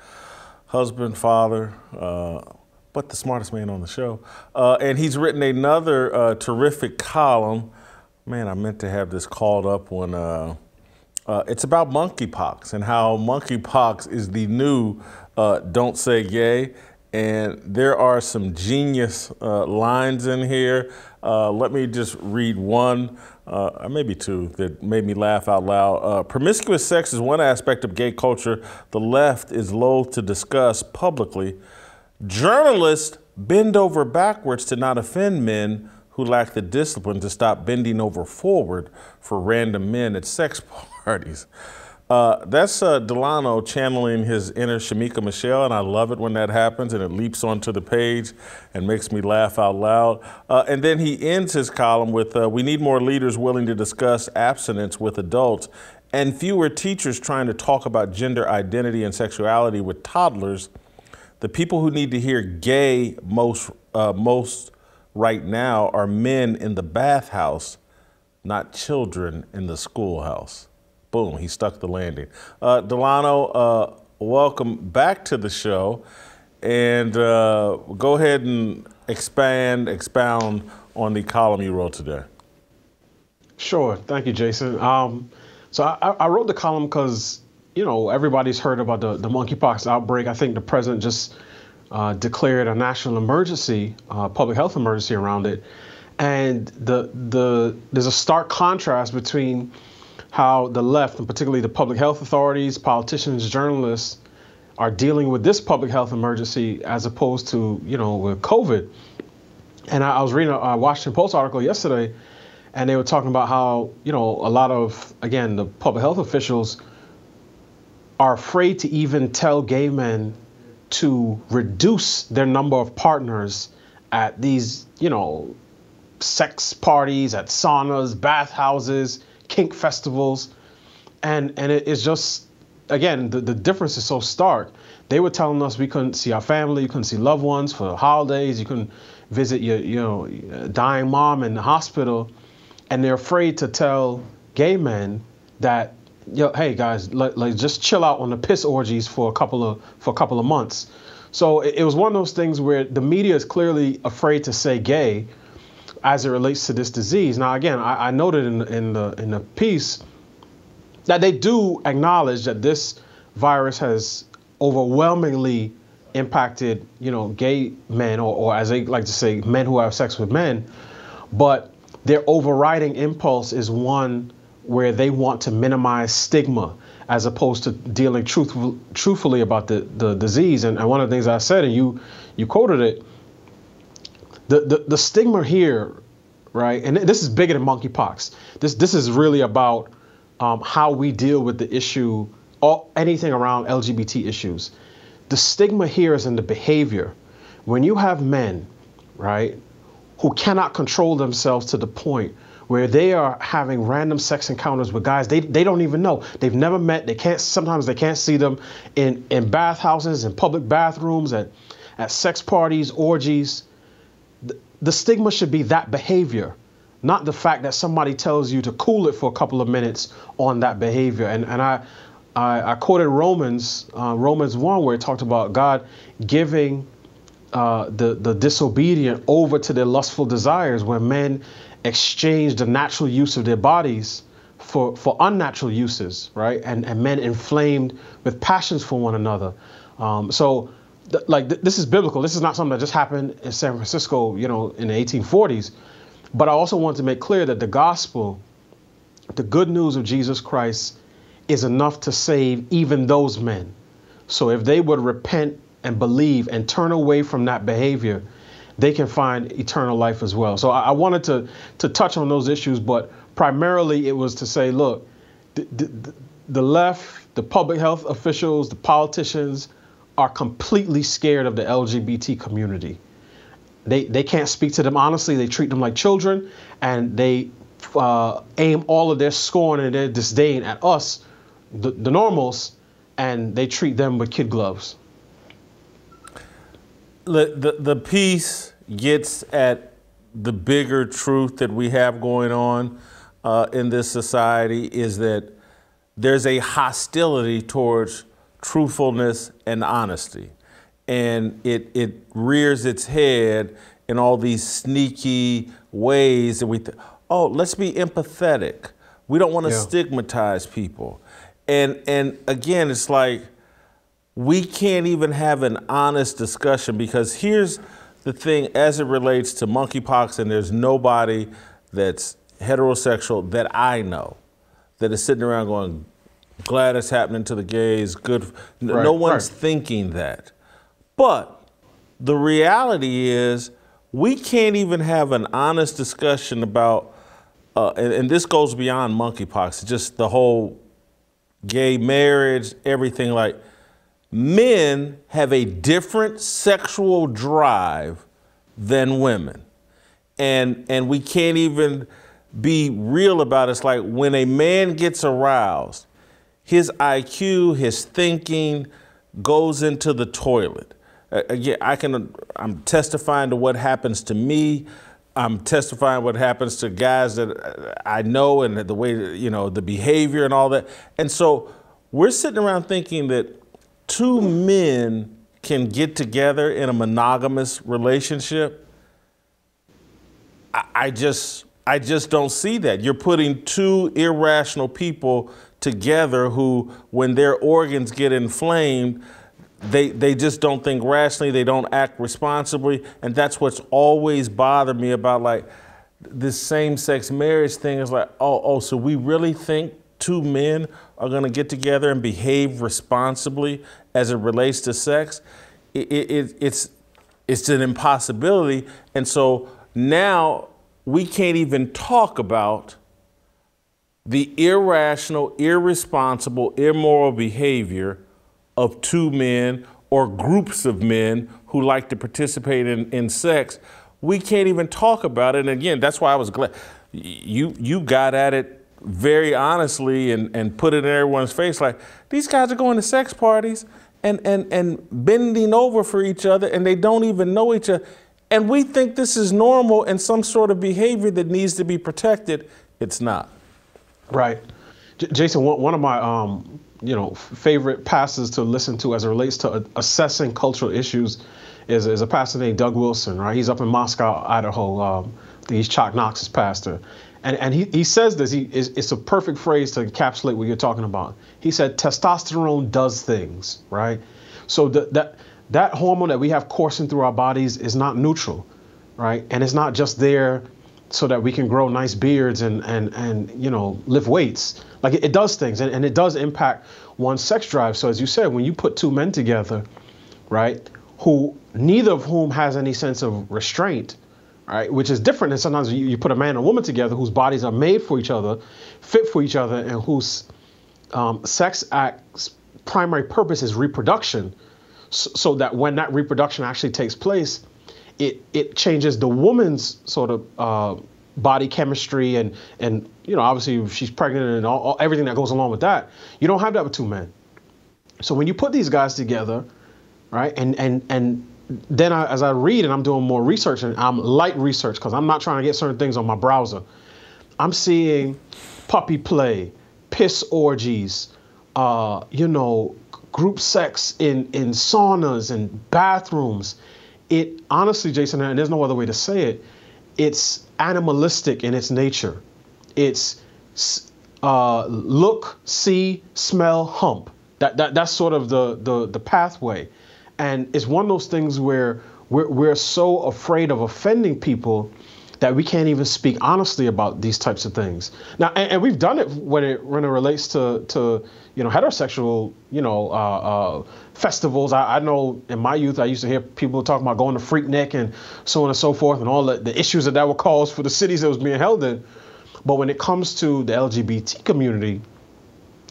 A: husband, father, but the smartest man on the show. And he's written another terrific column. Man, I meant to have this called up when it's about monkeypox and how monkeypox is the new don't say gay. And there are some genius lines in here. Let me just read one, maybe two, that made me laugh out loud. Promiscuous sex is one aspect of gay culture the left is loath to discuss publicly. Journalists bend over backwards to not offend men who lack the discipline to stop bending over forward for random men at sex parties. That's Delano channeling his inner Shemeka Michelle, and I love it when that happens and it leaps onto the page and makes me laugh out loud. And then he ends his column with, we need more leaders willing to discuss abstinence with adults and fewer teachers trying to talk about gender identity and sexuality with toddlers. The people who need to hear gay most right now are men in the bathhouse, not children in the schoolhouse. Boom, he stuck the landing. Delano, welcome back to the show. And go ahead and expound on the column you wrote today.
I: Sure, thank you, Jason. So I wrote the column because, you know, everybody's heard about the monkeypox outbreak. I think the president just declared a national emergency, public health emergency around it. And there's a stark contrast between how the left, and particularly the public health authorities, politicians, journalists, are dealing with this public health emergency as opposed to, you know, with COVID. And I was reading a Washington Post article yesterday, and they were talking about how, you know, a lot of, again, the public health officials are afraid to even tell gay men to reduce their number of partners at these, you know, sex parties, at saunas, bathhouses, kink festivals. And it is just, again, the difference is so stark. They were telling us we couldn't see our family, you couldn't see loved ones for the holidays, you couldn't visit your dying mom in the hospital. And they're afraid to tell gay men that, hey guys, like just chill out on the piss orgies for a couple of months. So it was one of those things where the media is clearly afraid to say gay as it relates to this disease. Now, again, I noted in the piece that they do acknowledge that this virus has overwhelmingly impacted, you know, gay men, or as they like to say, men who have sex with men. But their overriding impulse is one where they want to minimize stigma as opposed to dealing truthfully about the disease. And one of the things I said, and you quoted it, the stigma here, right? And this is bigger than monkeypox. This is really about how we deal with the issue, anything around LGBT issues. The stigma here is in the behavior. When you have men, right, who cannot control themselves to the point where they are having random sex encounters with guys they don't even know. They've never met. Sometimes they can't see them in bathhouses, in public bathrooms, at sex parties, orgies. The stigma should be that behavior, not the fact that somebody tells you to cool it for a couple of minutes on that behavior. And I quoted Romans 1, where it talked about God giving the disobedient over to their lustful desires, where men exchange the natural use of their bodies for unnatural uses, right? And men inflamed with passions for one another. This is biblical. This is not something that just happened in San Francisco, in the 1840s. But I also want to make clear that the gospel, the good news of Jesus Christ, is enough to save even those men. So if they would repent and believe and turn away from that behavior, they can find eternal life as well. So I wanted to touch on those issues, but primarily it was to say, look, the left, the public health officials, the politicians are completely scared of the LGBT community. They can't speak to them honestly. They treat them like children, and they aim all of their scorn and their disdain at us, the normals, and they treat them with kid gloves.
A: The piece gets at the bigger truth that we have going on in this society, is that there's a hostility towards truthfulness and honesty. And it rears its head in all these sneaky ways that let's be empathetic. We don't want to stigmatize people. And again, it's like, we can't even have an honest discussion, because here's the thing as it relates to monkeypox, and there's nobody that's heterosexual that I know that is sitting around going, glad it's happening to the gays, good. Right, no one's thinking that. But the reality is, we can't even have an honest discussion about, and this goes beyond monkeypox, just the whole gay marriage, everything. Like, men have a different sexual drive than women. And we can't even be real about it. It's like, when a man gets aroused, his IQ, his thinking goes into the toilet. Again, I'm testifying to what happens to me. I'm testifying what happens to guys that I know, and the way, the behavior and all that. And so we're sitting around thinking that two men can get together in a monogamous relationship. I just don't see that. You're putting two irrational people together who, when their organs get inflamed, they just don't think rationally, they don't act responsibly. And that's what's always bothered me about, like, this same-sex marriage thing. Is like, so we really think two men are going to get together and behave responsibly as it relates to sex? It's an impossibility. And so now we can't even talk about the irrational, irresponsible, immoral behavior of two men or groups of men who like to participate in sex. We can't even talk about it. And again, that's why I was glad you got at it very honestly and put it in everyone's face. Like, these guys are going to sex parties and bending over for each other, and they don't even know each other. And we think this is normal and some sort of behavior that needs to be protected. It's not.
I: Right. Jason, one of my favorite pastors to listen to as it relates to assessing cultural issues is a pastor named Doug Wilson, right? He's up in Moscow, Idaho. He's Chuck Knox's pastor. And he says this, it's a perfect phrase to encapsulate what you're talking about. He said, testosterone does things, right? So that hormone that we have coursing through our bodies is not neutral, right? And it's not just there so that we can grow nice beards and you know, lift weights. Like it does things, and it does impact one's sex drive. So as you said, when you put two men together, right, who neither of whom has any sense of restraint, right, which is different than sometimes you put a man and a woman together whose bodies are made for each other, fit for each other, and whose sex act's primary purpose is reproduction, so that when that reproduction actually takes place, it changes the woman's sort of body chemistry and you know, obviously if she's pregnant and everything that goes along with that. You don't have that with two men. So when you put these guys together, right, and then as I read and I'm doing more research, and I'm light research because I'm not trying to get certain things on my browser, I'm seeing puppy play, piss orgies, you know, group sex in saunas and bathrooms. It honestly, Jason, and there's no other way to say it, it's animalistic in its nature. It's look, see, smell, hump. That's sort of the pathway. And it's one of those things where we're so afraid of offending people that we can't even speak honestly about these types of things. Now, and we've done it when it relates to you know, heterosexual, you know, festivals. I know in my youth, I used to hear people talking about going to Freaknik and so on and so forth, and all the issues that would cause for the cities it was being held in. But when it comes to the LGBT community,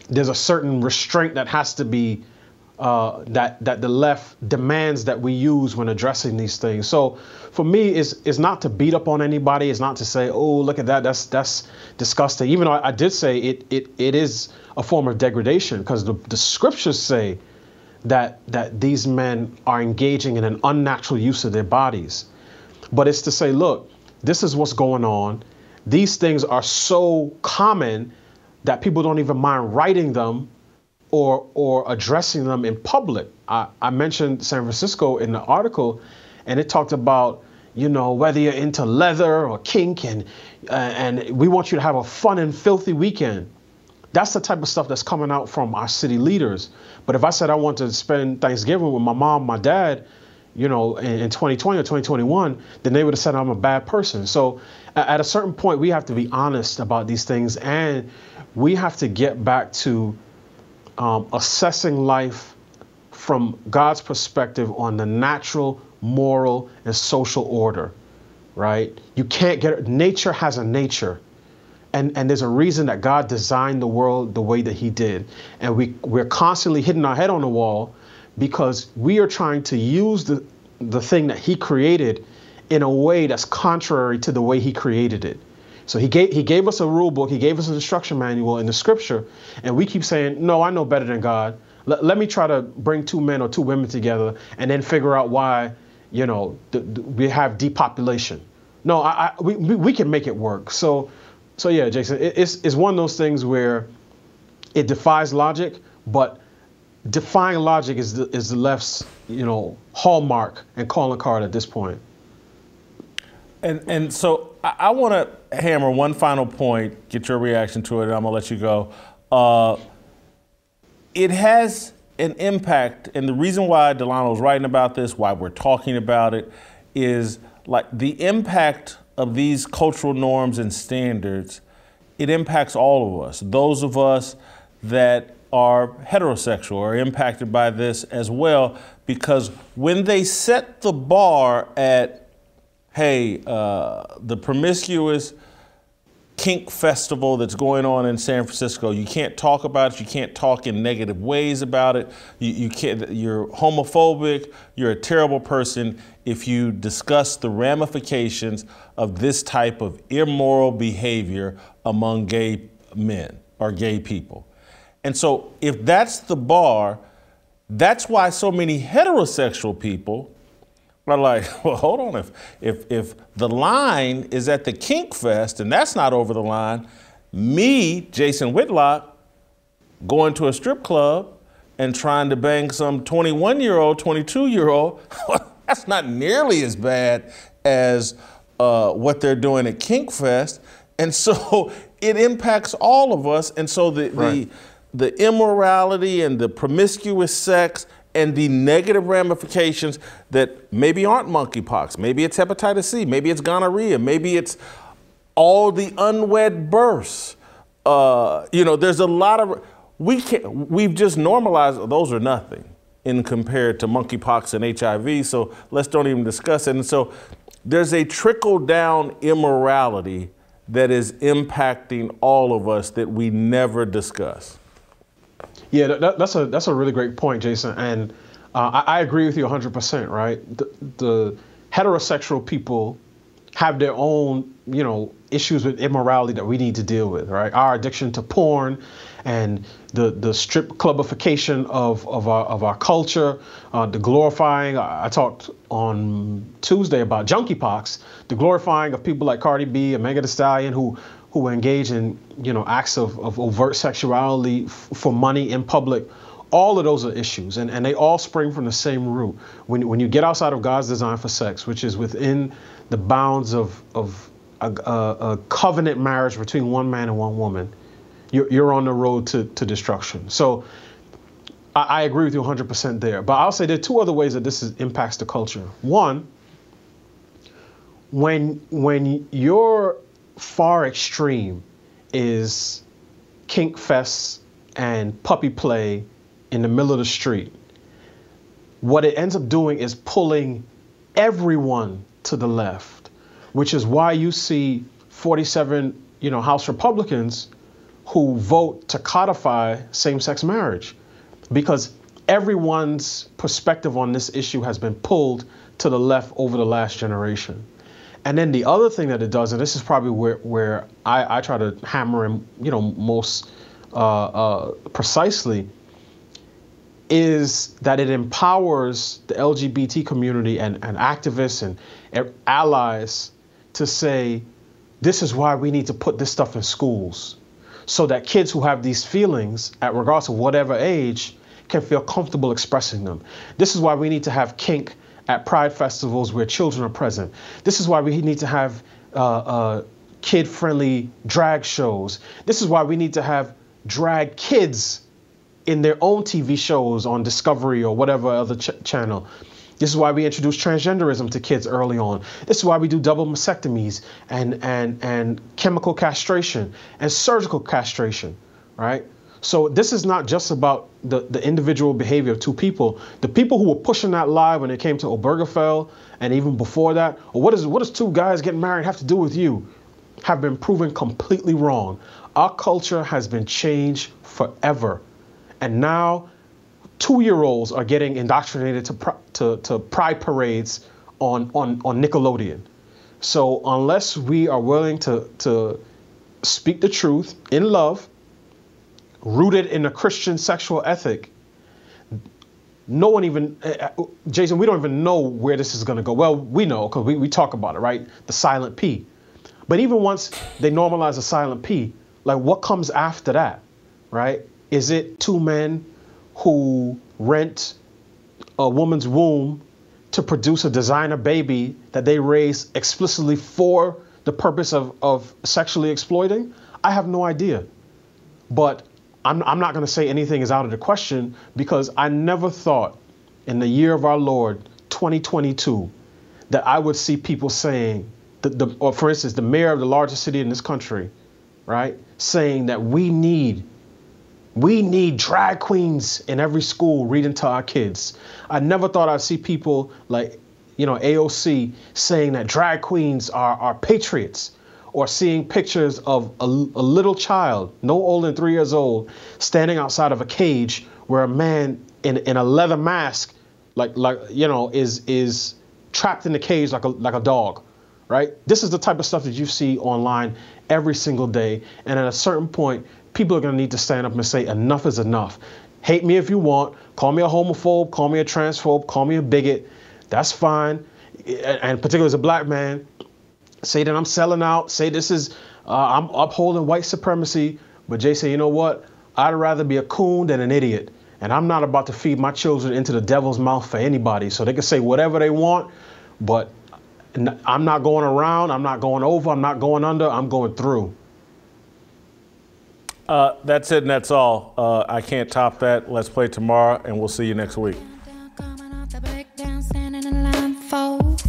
I: there's a certain restraint that has to be that the left demands that we use when addressing these things. So for me, it's not to beat up on anybody. It's not to say, oh, look at that, that's disgusting. Even though I did say it is a form of degradation, because the scriptures say that these men are engaging in an unnatural use of their bodies. But it's to say, look, this is what's going on. These things are so common that people don't even mind writing them or addressing them in public. I mentioned San Francisco in the article, and it talked about, you know, whether you're into leather or kink, and we want you to have a fun and filthy weekend. That's the type of stuff that's coming out from our city leaders. But if I said I want to spend Thanksgiving with my mom, my dad, you know, in 2020 or 2021, then they would have said I'm a bad person. So at a certain point, we have to be honest about these things, and we have to get back to assessing life from God's perspective on the natural, moral, and social order, right? You can't get, nature has a nature. And there's a reason that God designed the world the way that he did. And we're constantly hitting our head on the wall because we are trying to use the thing that he created in a way that's contrary to the way he created it. So he gave us a rule book, he gave us an instruction manual in the scripture, and we keep saying, no, I know better than God. Let me try to bring two men or two women together and then figure out why, you know, we have depopulation. No, we can make it work. So yeah, Jason, it's one of those things where it defies logic, but defying logic is the left's, you know, hallmark and calling card at this point.
A: And so I want to hammer one final point, get your reaction to it, and I'm going to let you go. It has an impact, and the reason why Delano's writing about this, why we're talking about it, is like the impact of these cultural norms and standards. It impacts all of us. Those of us that are heterosexual are impacted by this as well, because when they set the bar at, hey, the promiscuous kink festival that's going on in San Francisco, you can't talk about it, you can't talk in negative ways about it, you can't, you're homophobic, you're a terrible person if you discuss the ramifications of this type of immoral behavior among gay men or gay people. And so if that's the bar, that's why so many heterosexual people are like, well, hold on, if the line is at the kink fest and that's not over the line, me, Jason Whitlock, going to a strip club and trying to bang some 21-year-old, 22-year-old, that's not nearly as bad as what they're doing at kink fest. And so it impacts all of us. And so the immorality and the promiscuous sex and the negative ramifications that maybe aren't monkeypox, maybe it's hepatitis C, maybe it's gonorrhea, maybe it's all the unwed births. There's a lot of, we've just normalized, those are nothing in compared to monkeypox and HIV, so let's don't even discuss it. And so there's a trickle-down immorality that is impacting all of us that we never discuss.
I: Yeah, that's a really great point, Jason, and I agree with you 100%, right? The heterosexual people have their own, issues with immorality that we need to deal with, right? Our addiction to porn and the strip clubification of our culture, the glorifying. I talked on Tuesday about junkypox, the glorifying of people like Cardi B and Megan Thee Stallion who engage in acts of overt sexuality for money in public. All of those are issues, and they all spring from the same root. When you get outside of God's design for sex, which is within the bounds of a covenant marriage between one man and one woman, you're on the road to destruction. So I agree with you 100% there. But I'll say there are two other ways that this impacts the culture. One, when your far extreme is kink fests and puppy play in the middle of the street, what it ends up doing is pulling everyone to the left, which is why you see 47, House Republicans who vote to codify same-sex marriage, because everyone's perspective on this issue has been pulled to the left over the last generation. And then the other thing that it does, and this is probably where I try to hammer in, most precisely, is that it empowers the LGBT community and activists and allies to say, this is why we need to put this stuff in schools, so that kids who have these feelings, at regardless of whatever age, can feel comfortable expressing them. This is why we need to have kink at pride festivals where children are present. This is why we need to have kid-friendly drag shows. This is why we need to have drag kids in their own TV shows on Discovery or whatever other channel. This is why we introduce transgenderism to kids early on. This is why we do double mastectomies and chemical castration and surgical castration, right? So this is not just about the individual behavior of two people. The people who were pushing that lie when it came to Obergefell and even before that, or what does two guys getting married have to do with you, have been proven completely wrong. Our culture has been changed forever. And now 2-year-olds are getting indoctrinated to pride parades on Nickelodeon. So unless we are willing to speak the truth in love, rooted in a Christian sexual ethic, no one even, Jason, we don't even know where this is going to go. Well, we know because we talk about it, right? The silent P. But even once they normalize the silent P, like what comes after that, right? Is it two men who rent a woman's womb to produce a designer baby that they raise explicitly for the purpose of sexually exploiting? I have no idea. But I'm not going to say anything is out of the question, because I never thought in the year of our Lord, 2022, that I would see people saying, or for instance, the mayor of the largest city in this country, right, saying that we need drag queens in every school reading to our kids. I never thought I'd see people like, AOC saying that drag queens are patriots, or seeing pictures of a little child, no older than 3 years old, standing outside of a cage where a man in a leather mask, is trapped in the cage like a dog, right? This is the type of stuff that you see online every single day. And at a certain point, people are going to need to stand up and say, enough is enough. Hate me if you want. Call me a homophobe. Call me a transphobe. Call me a bigot. That's fine. And particularly as a black man, say that I'm selling out. Say this is, I'm upholding white supremacy. But Jay say, you know what? I'd rather be a coon than an idiot. And I'm not about to feed my children into the devil's mouth for anybody. So they can say whatever they want. But I'm not going around. I'm not going over. I'm not going under. I'm going through.
A: That's it and that's all. I can't top that. Let's play tomorrow, and we'll see you next week.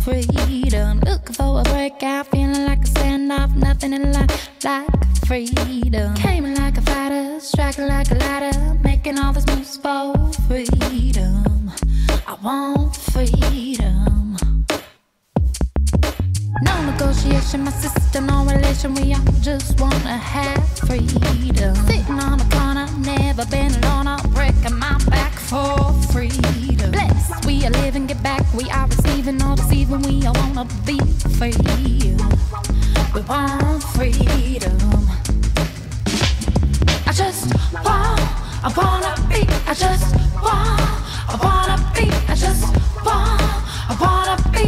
J: Freedom, looking for a breakout, feeling like a standoff, nothing in freedom. Came like a fighter, striking like a ladder, making all this moves for freedom. I want freedom. No negotiation, my sister, no relation. We all just wanna have freedom. Sitting on a corner, never been alone. I'm breaking my back for freedom. Blessed, we are living, get back. We are receiving, all deceiving. We all wanna be free. We want freedom. I just want, I wanna be. I just want, I wanna be. I just want, I wanna be.